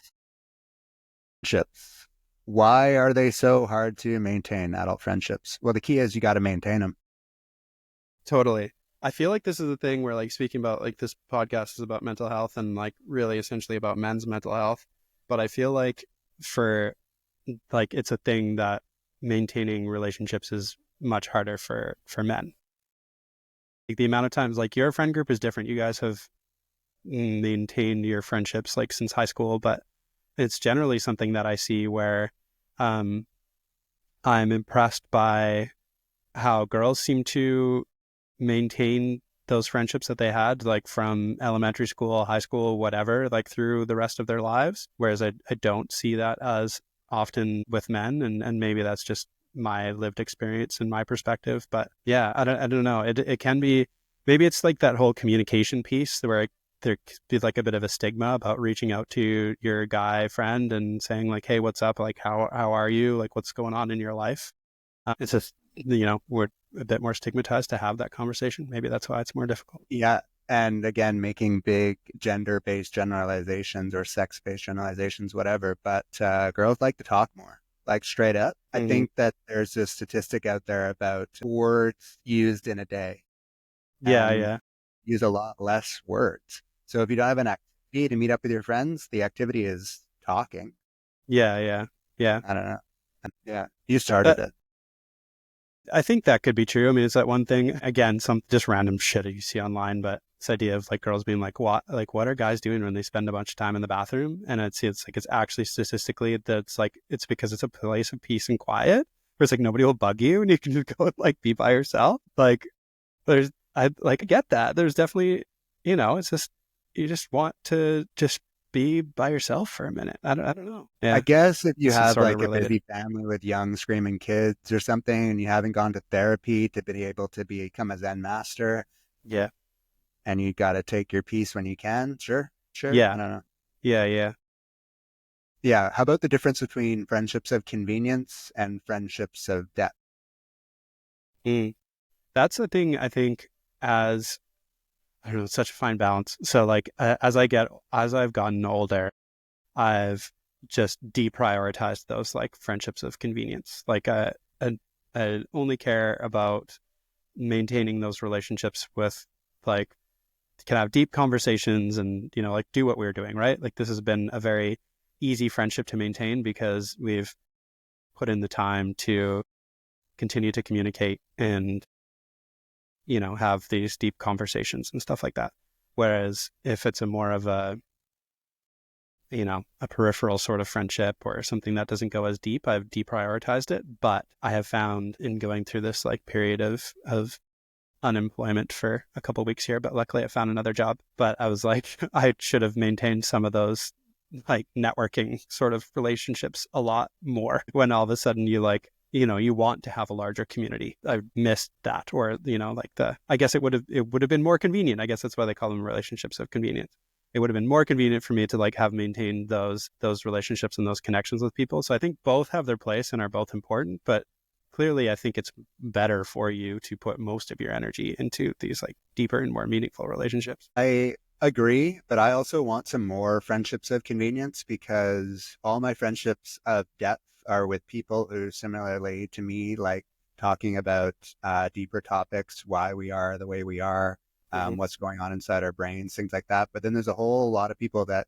[SPEAKER 2] Friendships. Why are they so hard to maintain, adult friendships? Well, the key is you got to maintain them.
[SPEAKER 1] Totally. I feel like this is a thing where, like, speaking about like this podcast is about mental health and like really essentially about men's mental health. But I feel like for like it's a thing that maintaining relationships is much harder for men. Like the amount of times, like your friend group is different. You guys have maintained your friendships like since high school, but it's generally something that I see where um, I'm impressed by how girls seem to maintain those friendships that they had, like from elementary school, high school, whatever, like through the rest of their lives. Whereas I don't see that as often with men. And maybe that's just my lived experience and my perspective. But yeah, I don't know. It can be, maybe it's like that whole communication piece where there could be like a bit of a stigma about reaching out to your guy friend and saying like, hey, what's up? Like, how are you? Like, what's going on in your life? It's just, we're a bit more stigmatized to have that conversation. Maybe that's why it's more difficult.
[SPEAKER 2] Yeah. And again, making big gender-based generalizations or sex-based generalizations, whatever. But girls like to talk more, like straight up. I
[SPEAKER 1] Mm-hmm.
[SPEAKER 2] think that there's a statistic out there about words used in a day,
[SPEAKER 1] Yeah,
[SPEAKER 2] and
[SPEAKER 1] yeah.
[SPEAKER 2] use a lot less words. So if you don't have an activity to meet up with your friends, the activity is talking.
[SPEAKER 1] Yeah, yeah, yeah.
[SPEAKER 2] I don't know. Yeah, you started
[SPEAKER 1] That
[SPEAKER 2] it.
[SPEAKER 1] I think that could be true. I mean, it's that one thing again, some just random shit you see online, but this idea of like girls being like what are guys doing when they spend a bunch of time in the bathroom? And it's like it's actually statistically that's like it's because it's a place of peace and quiet where it's like nobody will bug you and you can just go and like be by yourself. Like there's I get that. There's definitely it's just you just want to just be by yourself for a minute. I don't know.
[SPEAKER 2] I
[SPEAKER 1] Yeah,
[SPEAKER 2] guess if you
[SPEAKER 1] this is
[SPEAKER 2] have
[SPEAKER 1] sort of
[SPEAKER 2] like a
[SPEAKER 1] related.
[SPEAKER 2] busy family with young screaming kids or something and you haven't gone to therapy to be able to become a Zen master
[SPEAKER 1] Yeah.
[SPEAKER 2] and you got to take your piece when you can, sure, sure. I
[SPEAKER 1] Yeah.
[SPEAKER 2] don't know.
[SPEAKER 1] Yeah. Yeah.
[SPEAKER 2] Yeah. How about the difference between friendships of convenience and friendships of depth?
[SPEAKER 1] Mm. That's the thing I think as I don't know, it's such a fine balance. So like as I've gotten older, I've just deprioritized those like friendships of convenience. Like I only care about maintaining those relationships with like can have deep conversations and like do what we're doing, right? Like this has been a very easy friendship to maintain because we've put in the time to continue to communicate and have these deep conversations and stuff like that. Whereas if it's a more of a peripheral sort of friendship or something that doesn't go as deep, I've deprioritized it. But I have found in going through this like period of unemployment for a couple of weeks here, but luckily I found another job. But I was like, I should have maintained some of those like networking sort of relationships a lot more when all of a sudden you want to have a larger community. I missed that, or like I guess it would have been more convenient. I guess that's why they call them relationships of convenience. It would have been more convenient for me to like have maintained those relationships and those connections with people. So I think both have their place and are both important, but clearly I think it's better for you to put most of your energy into these like deeper and more meaningful relationships.
[SPEAKER 2] I agree, but I also want some more friendships of convenience because all my friendships of depth are with people who similarly to me like talking about deeper topics, why we are the way we are,
[SPEAKER 1] Mm-hmm.
[SPEAKER 2] what's going on inside our brains, things like that. But then there's a whole lot of people that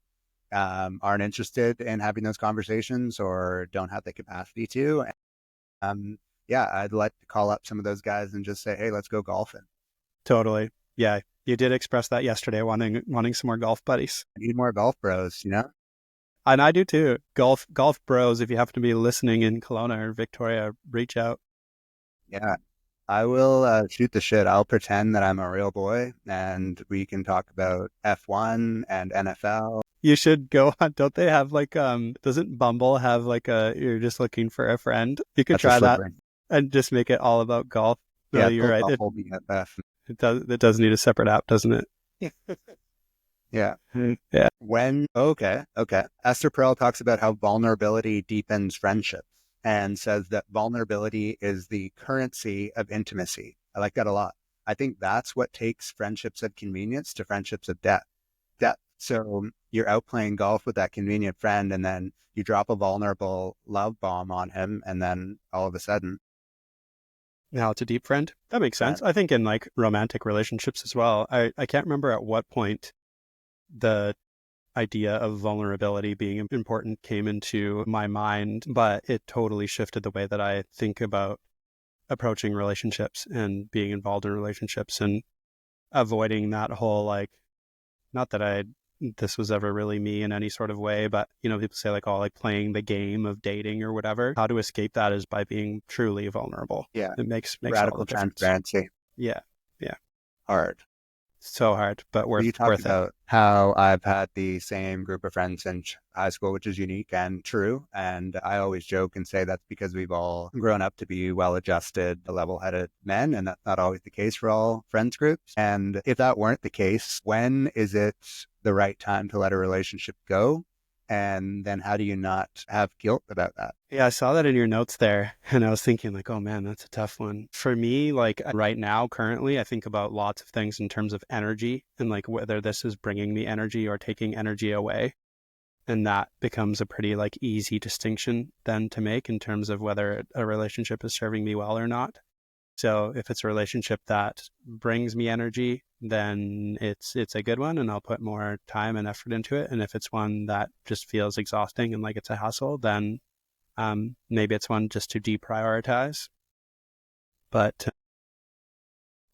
[SPEAKER 2] aren't interested in having those conversations or don't have the capacity to. Um, yeah, I'd like to call up some of those guys and just say, hey, let's go golfing.
[SPEAKER 1] Totally. Yeah. You did express that yesterday, wanting some more golf buddies.
[SPEAKER 2] I need more golf bros, you know?
[SPEAKER 1] And I do too. Golf bros, if you happen to be listening in Kelowna or Victoria, reach out.
[SPEAKER 2] Yeah. I will shoot the shit. I'll pretend that I'm a real boy and we can talk about F1 and NFL.
[SPEAKER 1] You should go on. Don't they have like doesn't Bumble have like a you're just looking for a friend? You could
[SPEAKER 2] That's a
[SPEAKER 1] try that
[SPEAKER 2] slippery.
[SPEAKER 1] and just make it all about golf. No,
[SPEAKER 2] Yeah,
[SPEAKER 1] you're
[SPEAKER 2] full
[SPEAKER 1] right.
[SPEAKER 2] golf
[SPEAKER 1] It
[SPEAKER 2] will be FF.
[SPEAKER 1] it does need a separate app, doesn't it?
[SPEAKER 2] Yeah.
[SPEAKER 1] Yeah.
[SPEAKER 2] Okay. Esther Perel talks about how vulnerability deepens friendships and says that vulnerability is the currency of intimacy. I like that a lot. I think that's what takes friendships of convenience to friendships of depth. So you're out playing golf with that convenient friend and then you drop a vulnerable love bomb on him and then all of a sudden,
[SPEAKER 1] Now it's a deep friend. That makes
[SPEAKER 2] friend.
[SPEAKER 1] sense. I think in like romantic relationships as well. I can't remember at what point the idea of vulnerability being important came into my mind, but it totally shifted the way that I think about approaching relationships and being involved in relationships and avoiding that whole like not that I this was ever really me in any sort of way, but people say like, oh, like playing the game of dating or whatever. How to escape that is by being truly vulnerable.
[SPEAKER 2] Yeah.
[SPEAKER 1] It makes all
[SPEAKER 2] Radical
[SPEAKER 1] the difference.
[SPEAKER 2] transparency.
[SPEAKER 1] Yeah. Yeah.
[SPEAKER 2] Hard.
[SPEAKER 1] So hard, but
[SPEAKER 2] So you talked
[SPEAKER 1] worth it.
[SPEAKER 2] about how I've had the same group of friends since high school, which is unique and true. And I always joke and say that's because we've all grown up to be well-adjusted, level-headed men, and that's not always the case for all friends groups. And if that weren't the case, when is it the right time to let a relationship go? And then how do you not have guilt about that?
[SPEAKER 1] Yeah, I saw that in your notes there, and I was thinking like, oh man, that's a tough one. For me, like right now, currently, I think about lots of things in terms of energy and like whether this is bringing me energy or taking energy away. And that becomes a pretty like easy distinction then to make in terms of whether a relationship is serving me well or not. So if it's a relationship that brings me energy, then it's a good one, and I'll put more time and effort into it. And if it's one that just feels exhausting and like it's a hassle, then maybe it's one just to deprioritize. But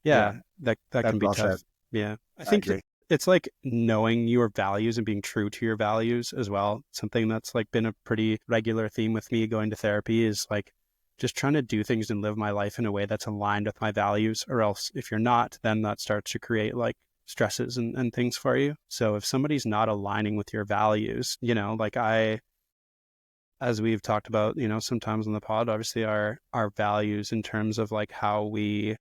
[SPEAKER 2] Yeah,
[SPEAKER 1] yeah, that
[SPEAKER 2] that's
[SPEAKER 1] can be
[SPEAKER 2] well said.
[SPEAKER 1] tough. Yeah. I
[SPEAKER 2] I
[SPEAKER 1] think
[SPEAKER 2] agree.
[SPEAKER 1] it's like knowing your values and being true to your values as well. Something that's like been a pretty regular theme with me going to therapy is like just trying to do things and live my life in a way that's aligned with my values, or else if you're not, then that starts to create like stresses and things for you. So if somebody's not aligning with your values, like as we've talked about, sometimes on the pod, obviously our values in terms of like how we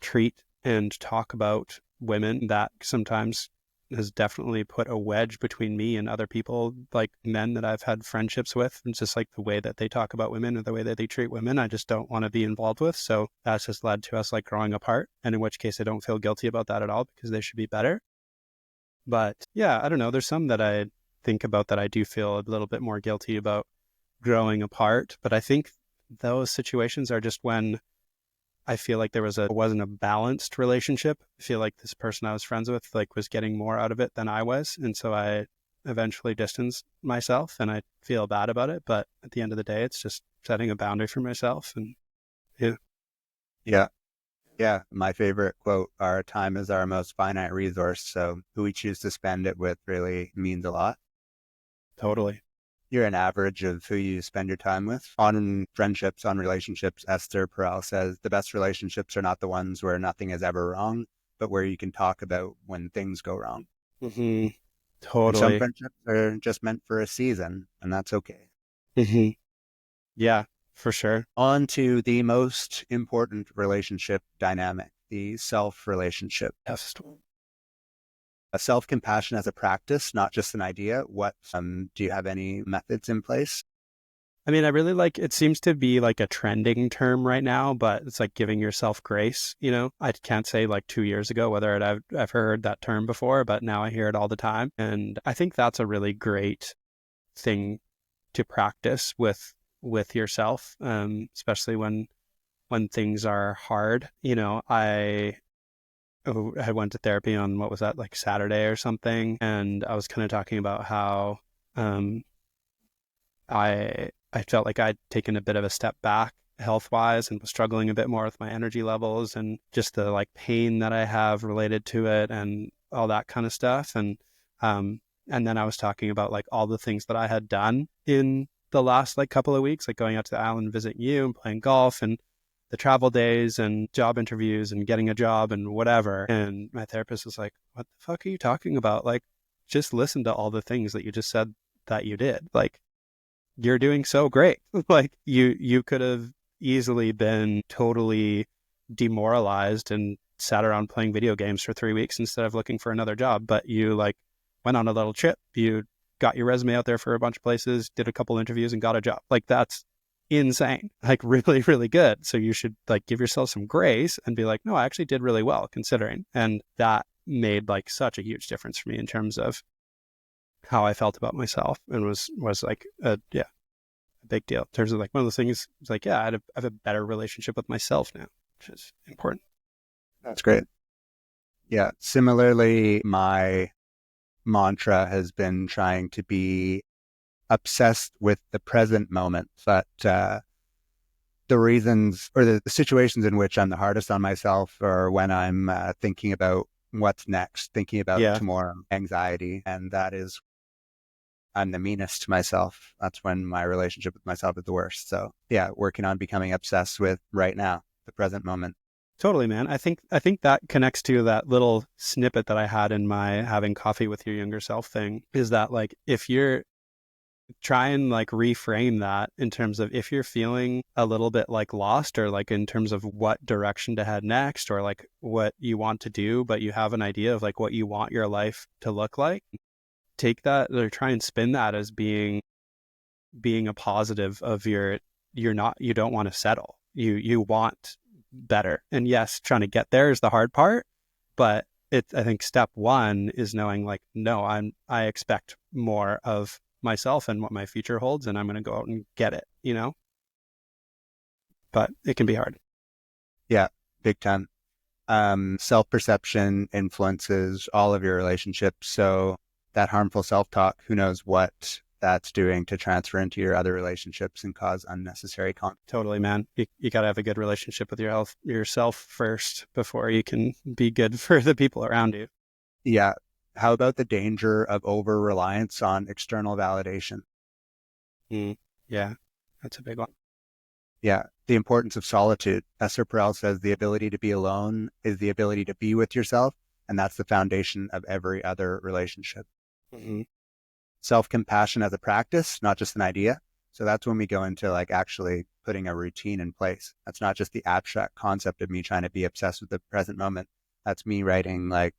[SPEAKER 1] treat and talk about women, that sometimes has definitely put a wedge between me and other people, like men that I've had friendships with. It's just like the way that they talk about women or the way that they treat women, I just don't want to be involved with. So that's just led to us like growing apart. And in which case I don't feel guilty about that at all, because they should be better. But yeah, I don't know. There's some that I think about that I do feel a little bit more guilty about growing apart. But I think those situations are just when I feel like wasn't a balanced relationship. I feel like this person I was friends with like was getting more out of it than I was. And so I eventually distanced myself, and I feel bad about it. But at the end of the day, it's just setting a boundary for myself. And yeah,
[SPEAKER 2] Yeah. Yeah. My favorite quote, our time is our most finite resource. So who we choose to spend it with really means a lot.
[SPEAKER 1] totally.
[SPEAKER 2] You're an average of who you spend your time with. On friendships, on relationships, Esther Perel says the best relationships are not the ones where nothing is ever wrong, but where you can talk about when things go wrong.
[SPEAKER 1] Mm-hmm.
[SPEAKER 2] And some
[SPEAKER 1] Totally.
[SPEAKER 2] friendships are just meant for a season, and that's okay.
[SPEAKER 1] Mm-hmm. Yeah, for sure.
[SPEAKER 2] On to the most important relationship dynamic, the self relationship.
[SPEAKER 1] Yes.
[SPEAKER 2] A self compassion as a practice, not just an idea. What do you have any methods in place?
[SPEAKER 1] I mean, I really like it seems to be like a trending term right now, but it's like giving yourself grace. I can't say like 2 years ago whether I've ever heard that term before, but now I hear it all the time. And I think that's a really great thing to practice with yourself, especially when things are hard. I went to therapy on what was that, like Saturday or something, and I was kind of talking about how um, I felt like I'd taken a bit of a step back health wise and was struggling a bit more with my energy levels and just the like pain that I have related to it and all that kind of stuff. And then I was talking about like all the things that I had done in the last like couple of weeks, like going out to the island and visiting you and playing golf and the travel days and job interviews and getting a job and whatever. And my therapist was like, "What the fuck are you talking about? Like, just listen to all the things that you just said that you did. Like, you're doing so great. Like you could have easily been totally demoralized and sat around playing video games for 3 weeks instead of looking for another job. But you like went on a little trip. You got your resume out there for a bunch of places, did a couple interviews and got a job. Like that's insane. Like really, really good. So you should like give yourself some grace and be like, no, I actually did really well considering. And that made like such a huge difference for me in terms of how I felt about myself, and was like a big deal in terms of like one of those things. It's like, yeah, I have a better relationship with myself now, which is important.
[SPEAKER 2] That's great. Yeah. Similarly, my mantra has been trying to be obsessed with the present moment, but the reasons or the situations in which I'm the hardest on myself are when I'm thinking about what's next, thinking about
[SPEAKER 1] Yeah,
[SPEAKER 2] tomorrow, anxiety. And that is, I'm the meanest to myself. That's when my relationship with myself is the worst. So yeah, working on becoming obsessed with right now, the present moment.
[SPEAKER 1] totally, man. I think that connects to that little snippet that I had in my having coffee with your younger self thing. Is that like if you're try and like reframe that in terms of if you're feeling a little bit like lost or like in terms of what direction to head next or like what you want to do, but you have an idea of like what you want your life to look like, take that or try and spin that as being a positive of you don't want to settle. You want better. And yes, trying to get there is the hard part, but I think step one is knowing like, no, I expect more of myself and what my future holds, and I'm going to go out and get it, But it can be hard.
[SPEAKER 2] Yeah. Big time. Self-perception influences all of your relationships. So that harmful self-talk, who knows what that's doing to transfer into your other relationships and cause unnecessary conflict.
[SPEAKER 1] Totally, man. You got to have a good relationship with yourself first before you can be good for the people around you.
[SPEAKER 2] Yeah. How about the danger of over-reliance on external validation?
[SPEAKER 1] Mm, yeah, that's a big one.
[SPEAKER 2] Yeah. The importance of solitude. Esther Perel says the ability to be alone is the ability to be with yourself. And that's the foundation of every other relationship.
[SPEAKER 1] Mm-hmm.
[SPEAKER 2] Self-compassion as a practice, not just an idea. So that's when we go into like actually putting a routine in place. That's not just the abstract concept of me trying to be obsessed with the present moment. That's me writing like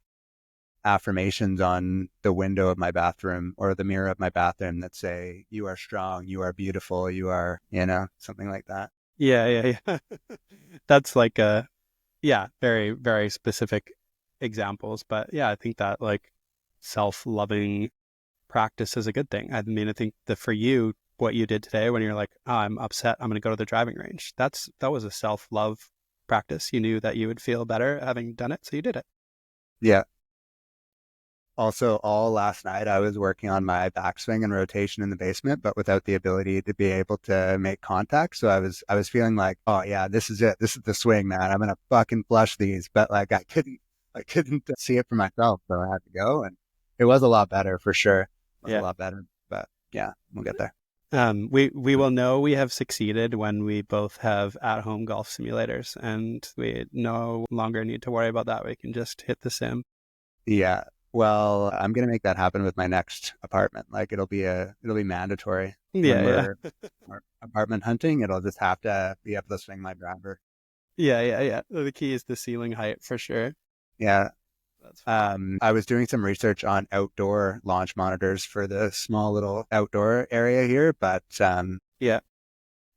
[SPEAKER 2] affirmations on the window of my bathroom or the mirror of my bathroom that say, you are strong, you are beautiful, you are, something like that.
[SPEAKER 1] Yeah, yeah, yeah. That's like yeah, very, very specific examples. But yeah, I think that like self-loving practice is a good thing. I mean, I think that for you, what you did today when you're like, oh, I'm upset, I'm going to go to the driving range. That was a self-love practice. You knew that you would feel better having done it, so you did it.
[SPEAKER 2] Yeah. Also, all last night I was working on my backswing and rotation in the basement, but without the ability to be able to make contact. So I was feeling like, oh yeah, this is it. This is the swing, man. I'm gonna fucking flush these. But like I couldn't see it for myself, so I had to go, and it was a lot better for sure. It was a
[SPEAKER 1] Yeah.
[SPEAKER 2] lot better. But yeah, we'll get there.
[SPEAKER 1] We will know we have succeeded when we both have at-home golf simulators, and we no longer need to worry about that. We can just hit the sim.
[SPEAKER 2] Yeah. Well, I'm gonna make that happen with my next apartment. Like it'll be mandatory when
[SPEAKER 1] Yeah,
[SPEAKER 2] we're
[SPEAKER 1] yeah.
[SPEAKER 2] apartment hunting. It'll just have to be able to swing my driver.
[SPEAKER 1] Yeah, yeah, yeah. The key is the ceiling height for sure.
[SPEAKER 2] Yeah.
[SPEAKER 1] That's fun.
[SPEAKER 2] I was doing some research on outdoor launch monitors for the small little outdoor area here, but
[SPEAKER 1] Yeah.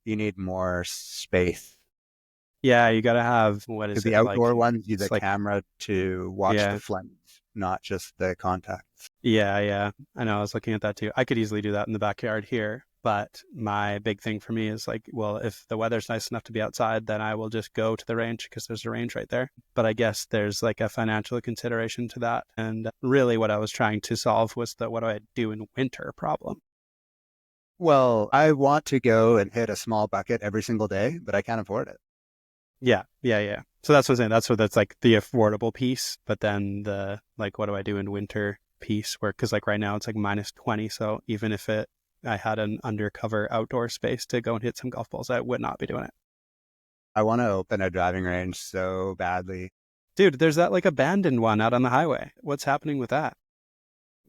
[SPEAKER 2] you need more space
[SPEAKER 1] Yeah, you gotta have, what
[SPEAKER 2] because
[SPEAKER 1] is
[SPEAKER 2] the
[SPEAKER 1] it
[SPEAKER 2] outdoor
[SPEAKER 1] like?
[SPEAKER 2] ones use a
[SPEAKER 1] It's like,
[SPEAKER 2] camera to watch the
[SPEAKER 1] yeah,
[SPEAKER 2] flames, not just the contacts.
[SPEAKER 1] yeah, yeah. I know. I was looking at that too. I could easily do that in the backyard here, but my big thing for me is like, well, if the weather's nice enough to be outside, then I will just go to the range because there's a range right there. But I guess there's like a financial consideration to that. And really, what I was trying to solve was the what do I do in winter problem.
[SPEAKER 2] Well, I want to go and hit a small bucket every single day, but I can't afford it.
[SPEAKER 1] Yeah, yeah, yeah. So that's what I'm saying. That's like the affordable piece, but then the like, what do I do in winter piece? Where because like right now it's like -20, so even if I had an undercover outdoor space to go and hit some golf balls, I would not be doing it.
[SPEAKER 2] I want to open a driving range so badly.
[SPEAKER 1] Dude, there's that like abandoned one out on the highway. What's happening with that?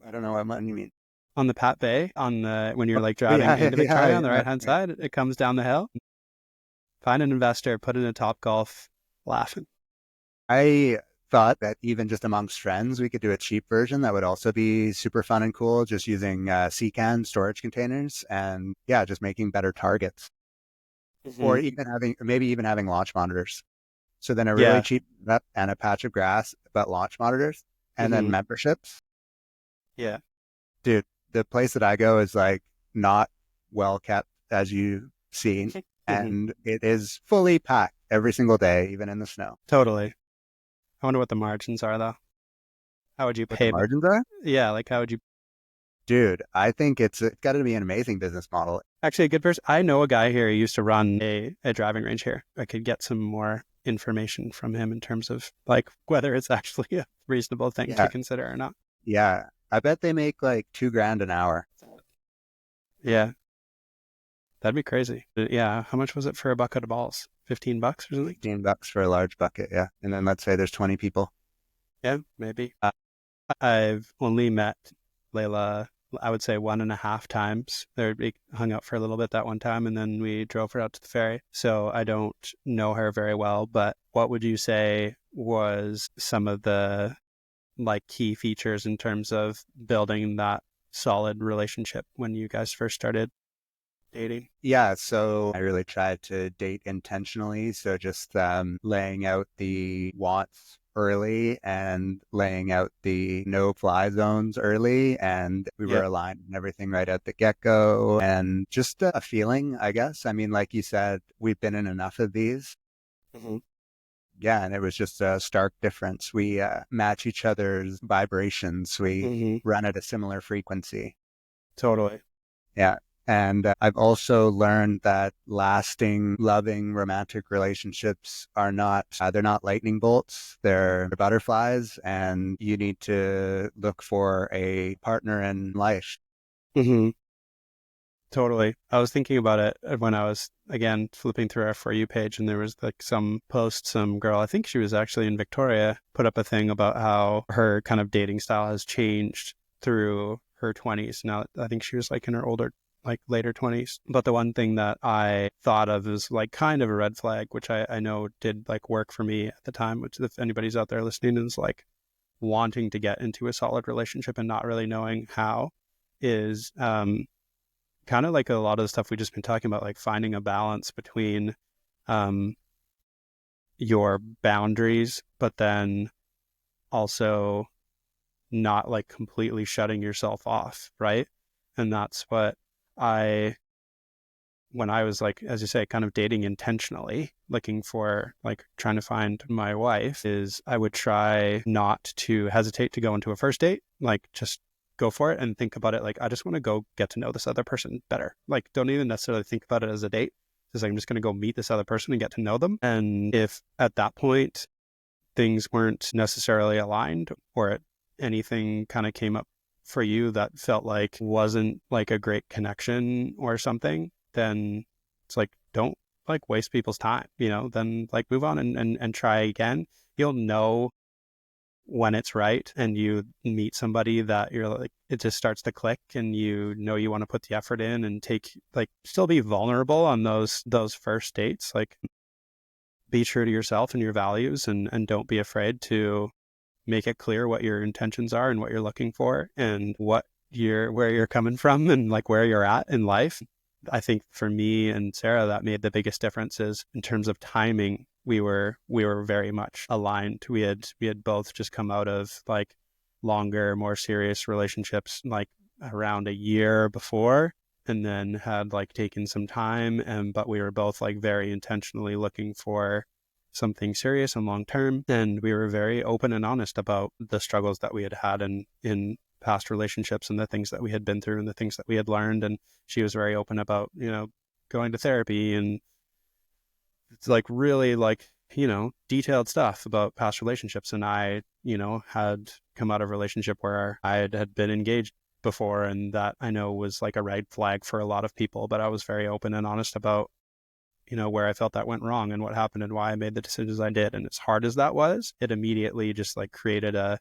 [SPEAKER 2] I don't know what you mean.
[SPEAKER 1] On the Pat Bay, on the when you're like
[SPEAKER 2] Oh,
[SPEAKER 1] driving
[SPEAKER 2] yeah,
[SPEAKER 1] into
[SPEAKER 2] yeah,
[SPEAKER 1] Victoria on the
[SPEAKER 2] yeah.
[SPEAKER 1] right hand side, it comes down the hill. Find an investor, put in a Top Golf, laughing.
[SPEAKER 2] I thought that even just amongst friends, we could do a cheap version that would also be super fun and cool, just using C-can storage containers and yeah, just making better targets or
[SPEAKER 1] Mm-hmm.
[SPEAKER 2] even maybe even having launch monitors. So then a really
[SPEAKER 1] Yeah.
[SPEAKER 2] cheap setup and a patch of grass, but launch monitors and then
[SPEAKER 1] Mm-hmm.
[SPEAKER 2] memberships.
[SPEAKER 1] Yeah.
[SPEAKER 2] Dude, the place that I go is like not well kept as you've seen,
[SPEAKER 1] Mm-hmm.
[SPEAKER 2] and it is fully packed every single day, even in the snow.
[SPEAKER 1] Totally. I wonder what the margins are though. How would you
[SPEAKER 2] What the
[SPEAKER 1] pay?
[SPEAKER 2] margins are?
[SPEAKER 1] Yeah, like how would you
[SPEAKER 2] Dude, I think it's got to be an amazing business model.
[SPEAKER 1] actually a good person? I know a guy here who used to run a driving range here. I could get some more information from him in terms of like whether it's actually a reasonable thing to
[SPEAKER 2] Yeah,
[SPEAKER 1] consider or not.
[SPEAKER 2] yeah. I bet they make like 2 grand an hour.
[SPEAKER 1] Yeah, that'd be crazy. Yeah, how much was it for a bucket of balls? $15 or something?
[SPEAKER 2] $15 for a large bucket, yeah. And then let's say there's 20 people.
[SPEAKER 1] Yeah, maybe. I've only met Layla, I would say 1.5 times. We hung out for a little bit that one time, and then we drove her out to the ferry. So I don't know her very well, but what would you say was some of the like key features in terms of building that solid relationship when you guys first started dating?
[SPEAKER 2] Yeah, so I really tried to date intentionally. So just laying out the wants early and laying out the no fly zones early. And we were
[SPEAKER 1] Yeah.
[SPEAKER 2] aligned and everything right at the get-go. And just a feeling, I guess. I mean, like you said, we've been in enough of these.
[SPEAKER 1] Hmm.
[SPEAKER 2] yeah, and it was just a stark difference. We match each other's vibrations. We
[SPEAKER 1] Hmm.
[SPEAKER 2] run at a similar frequency.
[SPEAKER 1] Totally.
[SPEAKER 2] Yeah. And I've also learned that lasting, loving, romantic relationships are not, they're not lightning bolts. They're butterflies, and you need to look for a partner in life.
[SPEAKER 1] Hmm. Totally. I was thinking about it when I was, again, flipping through our For You page, and there was like some post, some girl, I think she was actually in Victoria, put up a thing about how her kind of dating style has changed through her 20s. Now, I think she was like in her older, like later 20s. But the one thing that I thought of is like kind of a red flag, which I know did like work for me at the time, which if anybody's out there listening is like wanting to get into a solid relationship and not really knowing how, is kind of like a lot of the stuff we just been talking about, like finding a balance between um, your boundaries, but then also not like completely shutting yourself off, right? And that's what I, when I was like, as you say, kind of dating intentionally, looking for like trying to find my wife, is I would try not to hesitate to go into a first date, like just go for it and think about it like I just want to go get to know this other person better. Like don't even necessarily think about it as a date. Just like I'm just going to go meet this other person and get to know them. And if at that point things weren't necessarily aligned, or anything kind of came up for you that felt like wasn't like a great connection or something, then it's like don't like waste people's time, then like move on and try again. You'll know when it's right, and you meet somebody that you're like, it just starts to click, and you want to put the effort in and take, like, still be vulnerable on those first dates. Like be true to yourself and your values, and don't be afraid to make it clear what your intentions are and what you're looking for and where you're coming from and like where you're at in life. I think for me and Sarah, that made the biggest difference. Is in terms of timing, we were very much aligned. We had both just come out of like longer, more serious relationships, like around a year before, and then had like taken some time, and but we were both like very intentionally looking for something serious and long term. And we were very open and honest about the struggles that we had had in past relationships, and the things that we had been through and the things that we had learned. And she was very open about, going to therapy, and it's like really like, detailed stuff about past relationships. And I, had come out of a relationship where I had been engaged before, and that I know was like a red flag for a lot of people, but I was very open and honest about, where I felt that went wrong and what happened and why I made the decisions I did. And as hard as that was, it immediately just like created a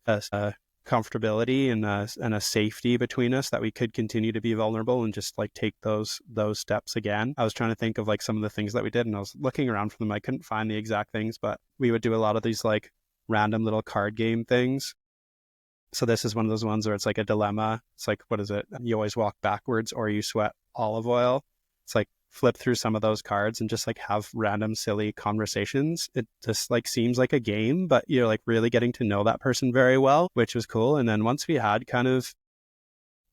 [SPEAKER 1] comfortability and a safety between us that we could continue to be vulnerable and just like take those steps again. I was trying to think of like some of the things that we did, and I was looking around for them. I couldn't find the exact things, but we would do a lot of these like random little card game things. So this is one of those ones where it's like a dilemma. It's like, what is it? You always walk backwards or you sweat olive oil. It's like flip through some of those cards and just like have random silly conversations. It just like seems like a game, but you're like really getting to know that person very well, which was cool. And then once we had kind of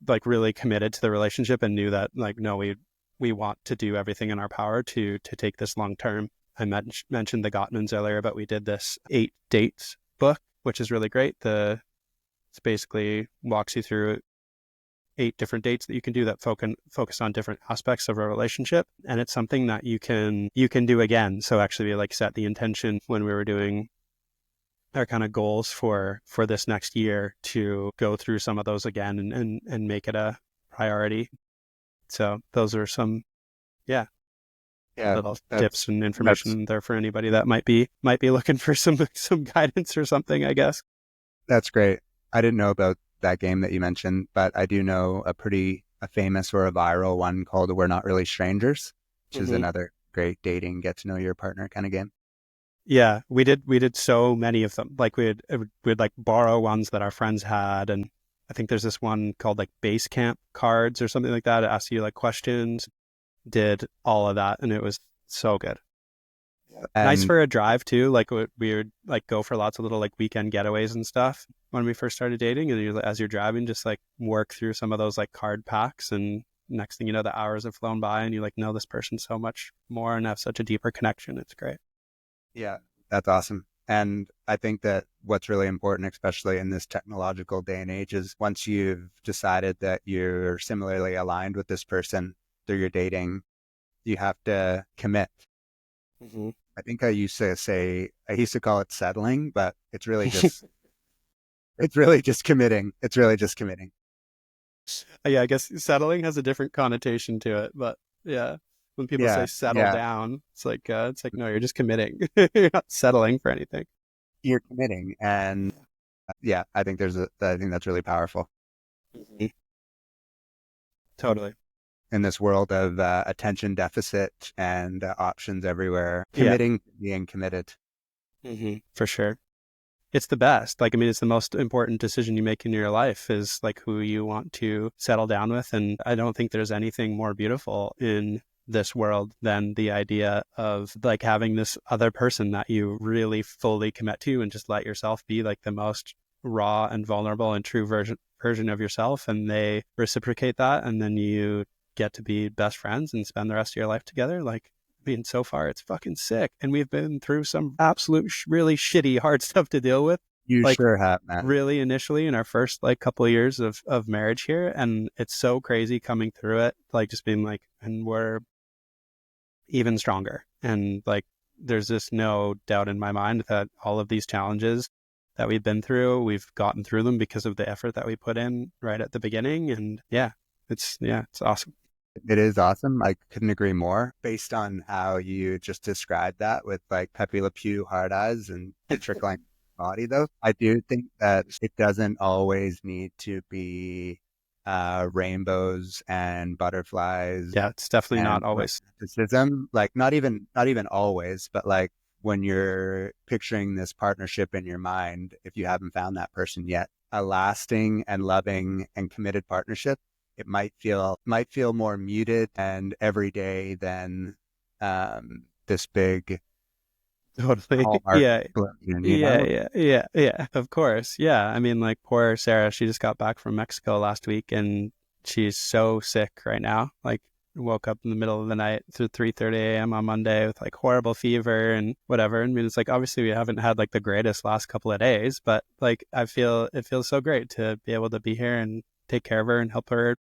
[SPEAKER 1] like really committed to the relationship and knew that like, no, we want to do everything in our power to take this long term. I mentioned the Gottmans earlier, but we did this 8 dates book, which is really great. It's basically walks you through 8 different dates that you can do that focus on different aspects of a relationship. And it's something that you can do again. So actually we like set the intention when we were doing our kind of goals for this next year to go through some of those again and make it a priority. So those are some, yeah,
[SPEAKER 2] Yeah,
[SPEAKER 1] little
[SPEAKER 2] that's
[SPEAKER 1] tips and
[SPEAKER 2] that's
[SPEAKER 1] information there for anybody that might be looking for some guidance or something, I guess.
[SPEAKER 2] that's great. I didn't know about that game that you mentioned, but I do know a famous or a viral one called "We're Not Really Strangers," which is
[SPEAKER 1] Hmm.
[SPEAKER 2] another great dating, get to know your partner kind of game.
[SPEAKER 1] Yeah, we did so many of them. Like we'd like borrow ones that our friends had, and I think there's this one called like base camp cards or something like that. It asks you like questions. Did all of that, and it was so good. Nice
[SPEAKER 2] And
[SPEAKER 1] for a drive too. Like we would like go for lots of little like weekend getaways and stuff when we first started dating. And as you're driving, just like work through some of those like card packs, and next thing you know, the hours have flown by, and you like know this person so much more and have such a deeper connection. It's great.
[SPEAKER 2] yeah, that's awesome. And I think that what's really important, especially in this technological day and age, is once you've decided that you're similarly aligned with this person through your dating, you have to commit.
[SPEAKER 1] Hmm.
[SPEAKER 2] I think I used to call it settling, but it's really just committing. It's really just committing.
[SPEAKER 1] Yeah, I guess settling has a different connotation to it, but yeah, when people say
[SPEAKER 2] Yeah.
[SPEAKER 1] settle
[SPEAKER 2] Yeah.
[SPEAKER 1] down, it's like no, you're just committing. You're not settling for anything.
[SPEAKER 2] You're committing. And yeah, I think that's really powerful
[SPEAKER 1] Mhm. Totally.
[SPEAKER 2] in this world of attention deficit and options everywhere.
[SPEAKER 1] Yeah.
[SPEAKER 2] Committing, being committed.
[SPEAKER 1] For sure. It's the best. Like, I mean, it's the most important decision you make in your life is like who you want to settle down with. And I don't think there's anything more beautiful in this world than the idea of like having this other person that you really fully commit to and just let yourself be like the most raw and vulnerable and true version of yourself. And they reciprocate that. And then you get to be best friends and spend the rest of your life together. Like, I mean, so far it's fucking sick. And we've been through some absolute really shitty, hard stuff to deal with.
[SPEAKER 2] You
[SPEAKER 1] Like,
[SPEAKER 2] sure have, man.
[SPEAKER 1] really initially in our first like couple of years of marriage here. And it's so crazy coming through it, like just being like, and we're even stronger. And like, there's just no doubt in my mind that all of these challenges that we've been through, we've gotten through them because of the effort that we put in right at the beginning. And yeah, it's awesome.
[SPEAKER 2] It is awesome. I couldn't agree more. Based on how you just described that with like Pepe Le Pew hard eyes and the trickling body, though, I do think that it doesn't always need to be rainbows and butterflies
[SPEAKER 1] Yeah, it's definitely
[SPEAKER 2] and
[SPEAKER 1] not always.
[SPEAKER 2] romanticism. Like not even always, but like when you're picturing this partnership in your mind, if you haven't found that person yet, a lasting and loving and committed partnership, it might feel more muted and everyday than this big
[SPEAKER 1] Totally.
[SPEAKER 2] Hallmark
[SPEAKER 1] Yeah.
[SPEAKER 2] explosion, you
[SPEAKER 1] Yeah,
[SPEAKER 2] know?
[SPEAKER 1] yeah, of course. Yeah. I mean, like poor Sarah, she just got back from Mexico last week and she's so sick right now. Like woke up in the middle of the night to 3:30 a.m. on Monday with like horrible fever and whatever. I mean, it's like obviously we haven't had like the greatest last couple of days, but like I feel it feels so great to be able to be here and take care of her and help her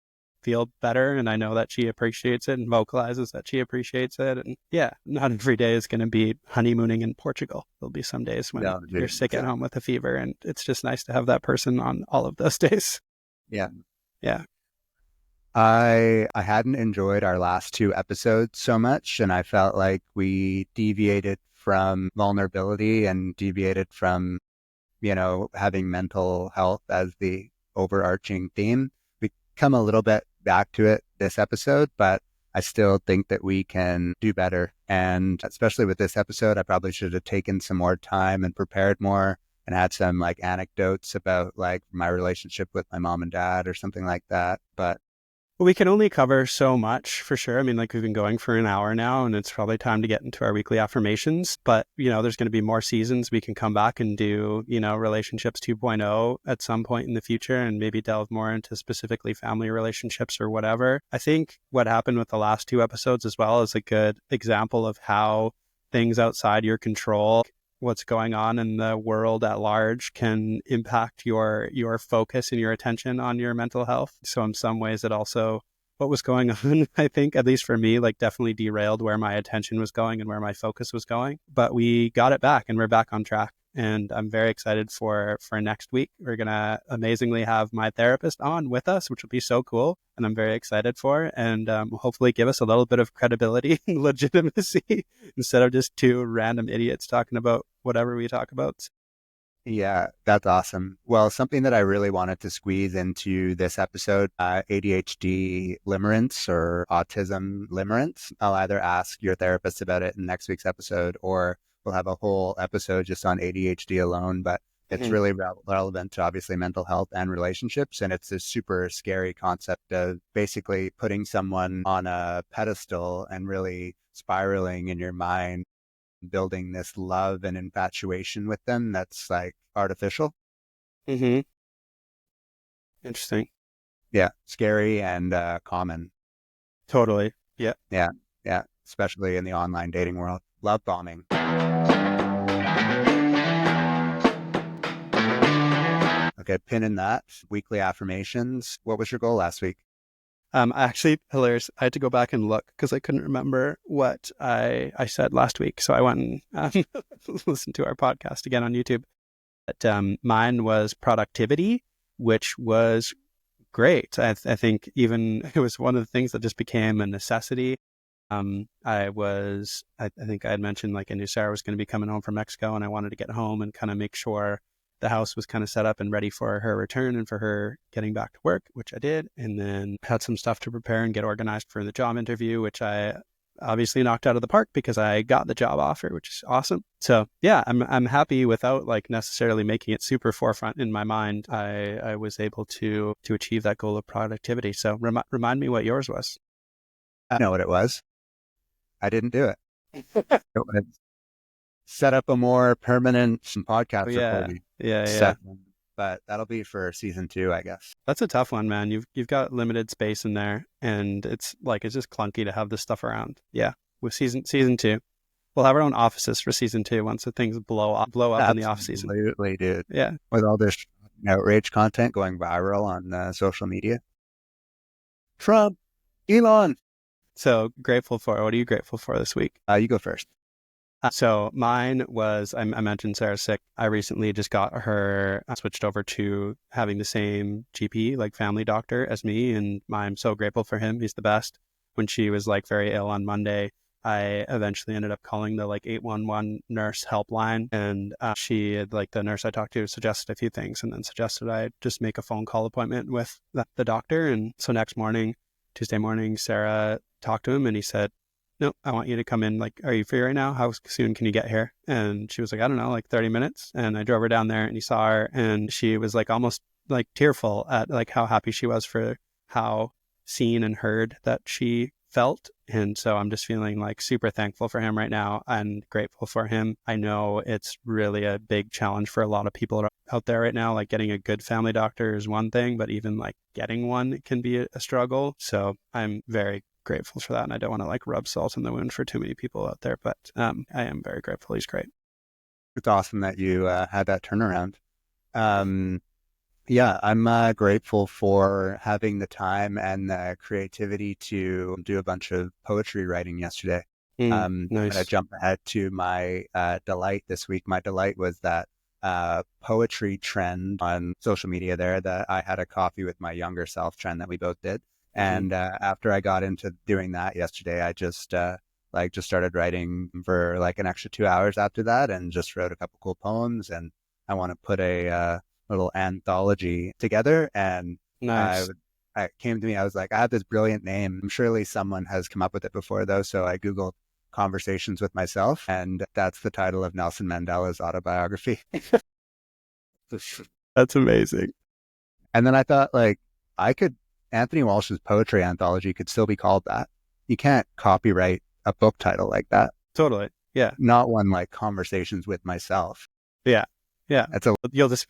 [SPEAKER 1] feel better. And I know that she appreciates it and vocalizes that she appreciates it. And yeah, not every day is going to be honeymooning in Portugal. There'll be some days when
[SPEAKER 2] No,
[SPEAKER 1] you're
[SPEAKER 2] dude,
[SPEAKER 1] sick at home
[SPEAKER 2] exactly.
[SPEAKER 1] with a fever. And it's just nice to have that person on all of those days.
[SPEAKER 2] Yeah.
[SPEAKER 1] Yeah.
[SPEAKER 2] I hadn't enjoyed our last two episodes so much, and I felt like we deviated from vulnerability and deviated from, having mental health as the overarching theme. We come a little bit back to it this episode, but I still think that we can do better. And especially with this episode, I probably should have taken some more time and prepared more and had some like anecdotes about like my relationship with my mom and dad or something like that. But
[SPEAKER 1] Well, we can only cover so much for sure. I mean, like we've been going for an hour now, and it's probably time to get into our weekly affirmations. But, there's going to be more seasons. We can come back and do, relationships 2.0 at some point in the future and maybe delve more into specifically family relationships or whatever. I think what happened with the last two episodes as well is a good example of how things outside your control, what's going on in the world at large, can impact your focus and your attention on your mental health. So in some ways it also, what was going on, I think, at least for me, like definitely derailed where my attention was going and where my focus was going. But we got it back and we're back on track. And I'm very excited for next week. We're gonna amazingly have my therapist on with us, which will be so cool, and I'm very excited for. And hopefully give us a little bit of credibility and legitimacy instead of just two random idiots talking about whatever we talk about.
[SPEAKER 2] yeah, that's awesome. Well, something that I really wanted to squeeze into this episode, ADHD limerence or autism limerence. I'll either ask your therapist about it in next week's episode, or we'll have a whole episode just on ADHD alone. But it's
[SPEAKER 1] Mhm.
[SPEAKER 2] really relevant to obviously mental health and relationships. And it's a super scary concept of basically putting someone on a pedestal and really spiraling in your mind, building this love and infatuation with them that's like artificial.
[SPEAKER 1] Mhm. Interesting.
[SPEAKER 2] Yeah, scary and common.
[SPEAKER 1] Totally. Yeah.
[SPEAKER 2] Yeah, yeah, especially in the online dating world. Love bombing. Okay, pin in that. Weekly affirmations. What was your goal last week?
[SPEAKER 1] Actually, hilarious. I had to go back and look because I couldn't remember what I said last week. So I went and listened to our podcast again on YouTube. But mine was productivity, which was great. I think even it was one of the things that just became a necessity. I think I had mentioned like I knew Sarah was going to be coming home from Mexico and I wanted to get home and kind of make sure the house was kind of set up and ready for her return and for her getting back to work, which I did. And then had some stuff to prepare and get organized for the job interview, which I obviously knocked out of the park because I got the job offer, which is awesome. So yeah, I'm happy without like necessarily making it super forefront in my mind. I was able to achieve that goal of productivity. So remind me what yours was.
[SPEAKER 2] I know what it was. I didn't do it. It was set up a more permanent podcast
[SPEAKER 1] Oh, yeah.
[SPEAKER 2] recording
[SPEAKER 1] Yeah.
[SPEAKER 2] session, but that'll be for season 2, I guess.
[SPEAKER 1] That's a tough one, man. You've got limited space in there, and it's just clunky to have this stuff around. Yeah, with season 2, we'll have our own offices for season 2 once the things blow up in the off season.
[SPEAKER 2] Absolutely, dude.
[SPEAKER 1] Yeah,
[SPEAKER 2] With all this outrage content going viral on social media. Trump, Elon.
[SPEAKER 1] so grateful for. What are you grateful for this week?
[SPEAKER 2] You go first.
[SPEAKER 1] So mine was, I mentioned Sarah's sick. I recently just got her switched over to having the same GP, like family doctor as me. And I'm so grateful for him. He's the best. When she was like very ill on Monday, I eventually ended up calling the like 811 nurse helpline. And she had, like the nurse I talked to suggested a few things and then suggested I just make a phone call appointment with the doctor. And so next morning, Tuesday morning, Sarah talked to him and he said, "No, I want you to come in. Like, are you free right now? How soon can you get here?" And she was like, "I don't know, like 30 minutes. And I drove her down there and he saw her and she was like almost like tearful at like how happy she was for how seen and heard that she felt. And so I'm just feeling like super thankful for him right now and grateful for him. I know it's really a big challenge for a lot of people out there right now. Like getting a good family doctor is one thing, but even like getting one can be a struggle. So I'm very grateful for that. And I don't want to like rub salt in the wound for too many people out there, but I am very grateful. He's great.
[SPEAKER 2] It's awesome that you had that turnaround. Yeah, I'm grateful for having the time and the creativity to do a bunch of poetry writing yesterday. I'm going to
[SPEAKER 1] Nice.
[SPEAKER 2] jump ahead to my delight this week. My delight was that poetry trend on social media there that I had a coffee with my younger self trend that we both did. And after I got into doing that yesterday, I just started writing for like an extra 2 hours after that and just wrote a couple cool poems. And I want to put a little anthology together. And
[SPEAKER 1] Nice.
[SPEAKER 2] it came to me, I was like, I have this brilliant name. Surely someone has come up with it before, though. So I Googled Conversations with Myself, and that's the title of Nelson Mandela's autobiography.
[SPEAKER 1] That's amazing.
[SPEAKER 2] And then I thought, like, Anthony Walsh's poetry anthology could still be called that. You can't copyright a book title like that.
[SPEAKER 1] Totally. Yeah.
[SPEAKER 2] Not one like Conversations with Myself.
[SPEAKER 1] Yeah. Yeah.
[SPEAKER 2] That's a
[SPEAKER 1] You'll just,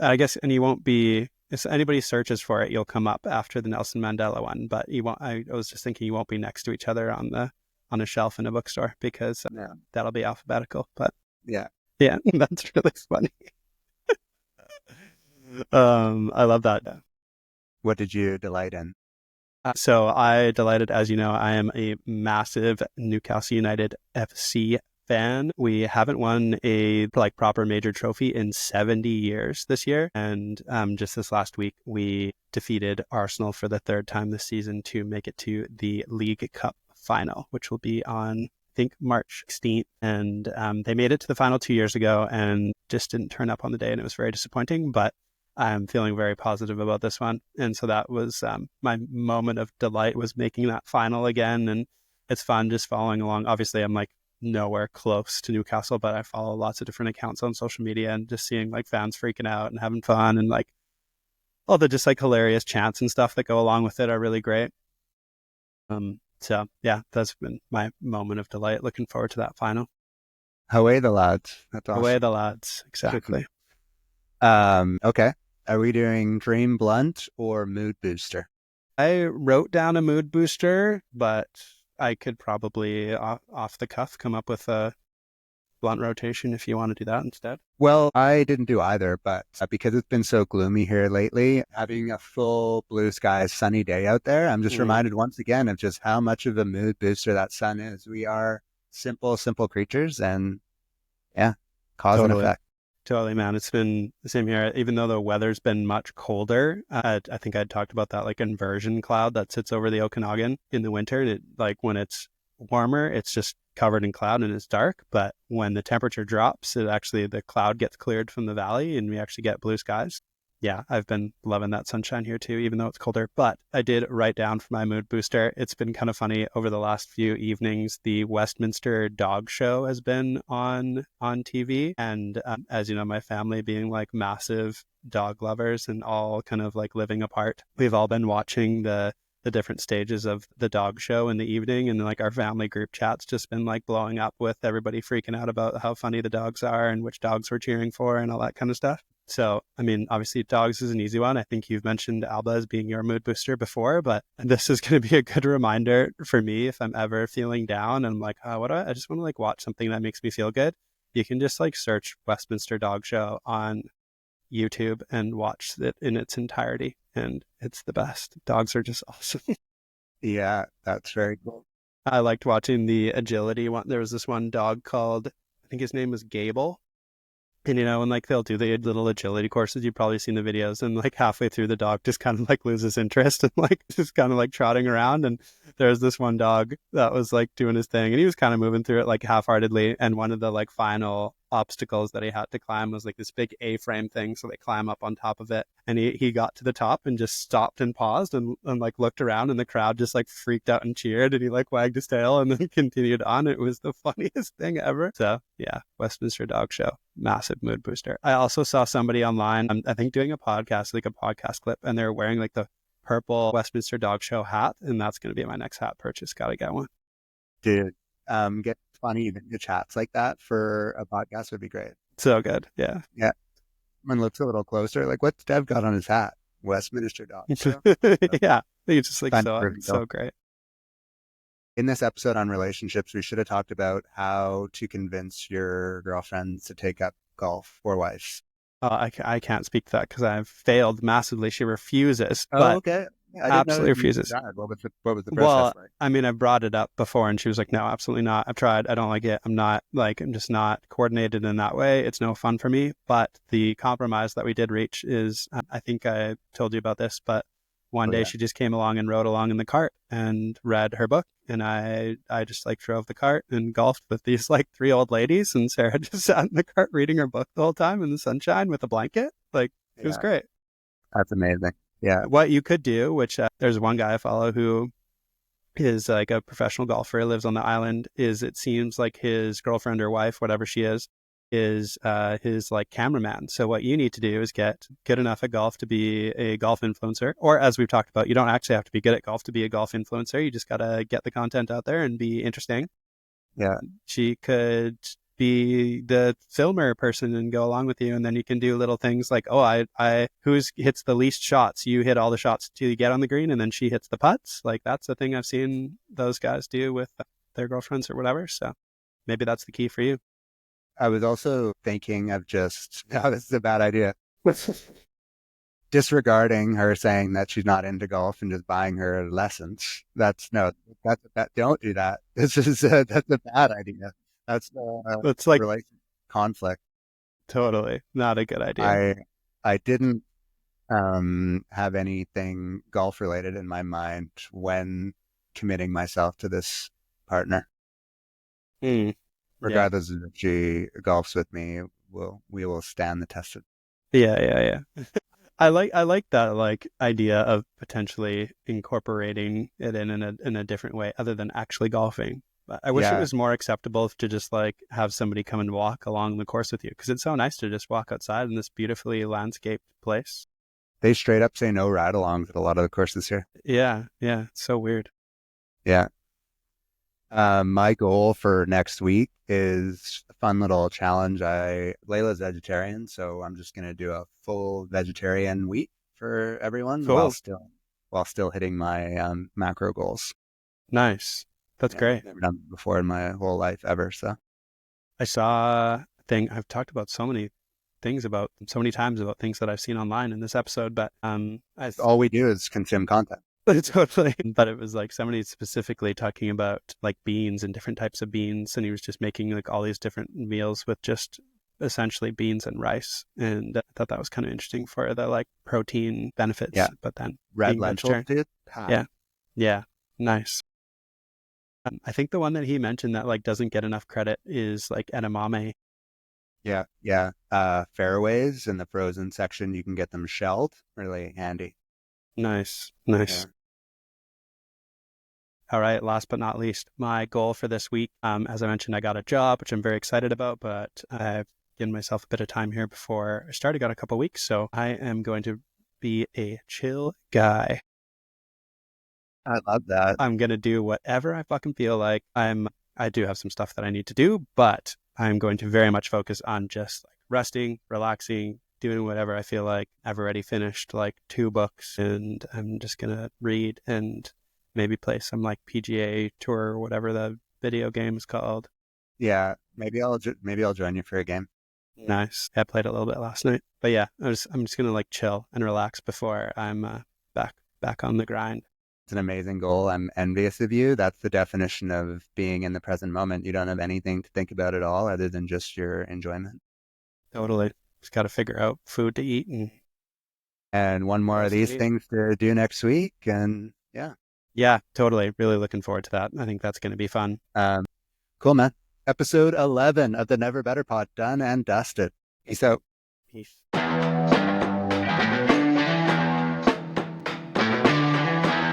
[SPEAKER 1] I guess, and you won't be, if anybody searches for it, you'll come up after the Nelson Mandela one, but you won't, I was just thinking you won't be next to each other on a shelf in a bookstore because that'll be alphabetical, but
[SPEAKER 2] yeah.
[SPEAKER 1] That's really funny. I love that.
[SPEAKER 2] What did you delight in?
[SPEAKER 1] So I delighted, as you know, I am a massive Newcastle United FC fan. We haven't won a like proper major trophy in 70 years this year. And just this last week, we defeated Arsenal for the third time this season to make it to the League Cup final, which will be on, I think, March 16th. And they made it to the final 2 years ago and just didn't turn up on the day. And it was very disappointing, but I'm feeling very positive about this one. And so that was my moment of delight, was making that final again. And it's fun just following along. Obviously, I'm like nowhere close to Newcastle, but I follow lots of different accounts on social media and just seeing like fans freaking out and having fun and like all the just like hilarious chants and stuff that go along with it are really great. So yeah, that's been my moment of delight. Looking forward to that final.
[SPEAKER 2] Away the lads. That's awesome.
[SPEAKER 1] Away the lads. Exactly.
[SPEAKER 2] Okay. Are we doing dream blunt or mood booster?
[SPEAKER 1] I wrote down a mood booster, but I could probably off the cuff come up with a blunt rotation if you want to do that instead.
[SPEAKER 2] Well, I didn't do either, but because it's been so gloomy here lately, having a full blue skies, sunny day out there, I'm just
[SPEAKER 1] Mm,
[SPEAKER 2] reminded once again of just how much of a mood booster that sun is. We are simple creatures, and yeah, cause and
[SPEAKER 1] totally.
[SPEAKER 2] effect.
[SPEAKER 1] Totally, man. It's been the same here. Even though the weather's been much colder, I think I'd talked about that like inversion cloud that sits over the Okanagan in the winter. And it, like when it's warmer, it's just covered in cloud and it's dark. But when the temperature drops, the cloud gets cleared from the valley and we actually get blue skies. Yeah, I've been loving that sunshine here too, even though it's colder. But I did write down for my mood booster. It's been kind of funny over the last few evenings. The Westminster Dog Show has been on TV, and as you know, my family being like massive dog lovers and all kind of like living apart, we've all been watching the different stages of the dog show in the evening, and like our family group chat's just been like blowing up with everybody freaking out about how funny the dogs are and which dogs we're cheering for and all that kind of stuff. So, I mean, obviously, dogs is an easy one. I think you've mentioned Alba as being your mood booster before, but this is going to be a good reminder for me if I'm ever feeling down and I'm like, oh, I just want to like watch something that makes me feel good. You can just like search Westminster Dog Show on YouTube and watch it in its entirety. And it's the best. Dogs are just awesome.
[SPEAKER 2] Yeah, that's very cool.
[SPEAKER 1] I liked watching the agility one. There was this one dog called, I think his name was Gable, and and like they'll do the little agility courses. You've probably seen the videos, and like halfway through, the dog just kind of like loses interest and like just kind of like trotting around. And there's this one dog that was like doing his thing, and he was kind of moving through it like half-heartedly. And one of the like final obstacles that he had to climb was like this big A-frame thing, so they climb up on top of it. And he got to the top and just stopped and paused and like looked around, and the crowd just like freaked out and cheered, and he like wagged his tail and then continued on. It was the funniest thing ever. So yeah, Westminster Dog Show, massive mood booster. I also saw somebody online, I think doing a podcast, like a podcast clip, and they're wearing like the purple Westminster Dog Show hat, and that's going to be my next hat purchase. Gotta get one.
[SPEAKER 2] Dude, get funny the chats like that for a podcast would be great.
[SPEAKER 1] So good. Yeah.
[SPEAKER 2] Yeah. Someone looks a little closer, like what's Dev got on his hat? Westminster Dog Show. So,
[SPEAKER 1] Yeah. They just like
[SPEAKER 2] fun reveal.
[SPEAKER 1] so great.
[SPEAKER 2] In this episode on relationships, we should have talked about how to convince your girlfriend to take up golf or wife.
[SPEAKER 1] I can't speak to that because I've failed massively. She refuses,
[SPEAKER 2] Oh,
[SPEAKER 1] but
[SPEAKER 2] okay. Yeah, I didn't know
[SPEAKER 1] absolutely
[SPEAKER 2] that you
[SPEAKER 1] refuses.
[SPEAKER 2] tried. What was the process
[SPEAKER 1] Well,
[SPEAKER 2] like?
[SPEAKER 1] I mean, I brought it up before and she was like, no, absolutely not. I've tried. I don't like it. I'm just not coordinated in that way. It's no fun for me. But the compromise that we did reach is, I think I told you about this, but one
[SPEAKER 2] Oh
[SPEAKER 1] day
[SPEAKER 2] yeah.
[SPEAKER 1] she just came along and rode along in the cart and read her book. And I just like drove the cart and golfed with these like three old ladies. And Sarah just sat in the cart reading her book the whole time in the sunshine with a blanket. Like, it was
[SPEAKER 2] Yeah.
[SPEAKER 1] great.
[SPEAKER 2] That's amazing. Yeah.
[SPEAKER 1] What you could do, which there's one guy I follow who is like a professional golfer, lives on the island, is it seems like his girlfriend or wife, whatever she is his like cameraman. So what you need to do is get good enough at golf to be a golf influencer, or as we've talked about, you don't actually have to be good at golf to be a golf influencer. You just got to get the content out there and be interesting.
[SPEAKER 2] Yeah.
[SPEAKER 1] She could be the filmer person and go along with you, and then you can do little things like, oh, I who's hits the least shots, you hit all the shots till you get on the green, and then she hits the putts. Like, that's the thing I've seen those guys do with their girlfriends or whatever. So maybe that's the key for you.
[SPEAKER 2] I was also thinking of just, oh, this is a bad idea. Disregarding her saying that she's not into golf and just buying her lessons. Don't do that. That's a bad idea. That's
[SPEAKER 1] It's like
[SPEAKER 2] relation conflict.
[SPEAKER 1] totally not a good idea.
[SPEAKER 2] I didn't have anything golf related in my mind when committing myself to this partner.
[SPEAKER 1] Mm, yeah.
[SPEAKER 2] Regardless of if she golfs with me, we will stand the test of.
[SPEAKER 1] Yeah. I like that like idea of potentially incorporating it in a different way other than actually golfing. But I wish it
[SPEAKER 2] Yeah,
[SPEAKER 1] was more acceptable to just like have somebody come and walk along the course with you, because it's so nice to just walk outside in this beautifully landscaped place.
[SPEAKER 2] they straight up say no ride-alongs at a lot of the courses here.
[SPEAKER 1] Yeah, it's so weird.
[SPEAKER 2] Yeah. My goal for next week is a fun little challenge. Layla's vegetarian, so I'm just gonna do a full vegetarian week for everyone
[SPEAKER 1] Cool.
[SPEAKER 2] while still hitting my macro goals.
[SPEAKER 1] Nice. That's
[SPEAKER 2] Yeah,
[SPEAKER 1] great.
[SPEAKER 2] never done it before in my whole life ever. So
[SPEAKER 1] I saw a thing. I've talked about so many things about so many times about things that I've seen online in this episode, but
[SPEAKER 2] All we do is consume content.
[SPEAKER 1] totally. But it was like somebody specifically talking about like beans and different types of beans, and he was just making like all these different meals with just essentially beans and rice. And I thought that was kind of interesting for the like protein benefits,
[SPEAKER 2] Yeah.
[SPEAKER 1] but then
[SPEAKER 2] Red
[SPEAKER 1] being
[SPEAKER 2] lentils,
[SPEAKER 1] vegetarian.
[SPEAKER 2] dude.
[SPEAKER 1] Yeah. Yeah. Nice. I think the one that he mentioned that like doesn't get enough credit is like edamame.
[SPEAKER 2] Yeah. Yeah. Fairways in the frozen section, you can get them shelled. Really handy.
[SPEAKER 1] Nice.
[SPEAKER 2] Yeah.
[SPEAKER 1] Nice. All right. Last but not least, my goal for this week, as I mentioned, I got a job, which I'm very excited about, but I've given myself a bit of time here before I started. Got a couple weeks, so I am going to be a chill guy.
[SPEAKER 2] I love that.
[SPEAKER 1] I'm gonna do whatever I fucking feel like. I do have some stuff that I need to do, but I'm going to very much focus on just like resting, relaxing, doing whatever I feel like. I've already finished like 2 books, and I'm just gonna read and maybe play some like PGA Tour or whatever the video game is called.
[SPEAKER 2] Yeah. Maybe I'll join you for a game.
[SPEAKER 1] Nice. I played a little bit last night, but yeah, I'm just gonna like chill and relax before I'm back on the grind.
[SPEAKER 2] It's an amazing goal. I'm envious of you. That's the definition of being in the present moment. You don't have anything to think about at all other than just your enjoyment.
[SPEAKER 1] Totally. Just got to figure out food to eat and
[SPEAKER 2] And one
[SPEAKER 1] what
[SPEAKER 2] more of
[SPEAKER 1] else to
[SPEAKER 2] these
[SPEAKER 1] do.
[SPEAKER 2] things to do next week. And yeah.
[SPEAKER 1] Yeah, totally. Really looking forward to that. I think that's going to be fun.
[SPEAKER 2] Um, cool, man. Episode 11 of the Never Better Pod done and dusted. Peace out.
[SPEAKER 1] Peace.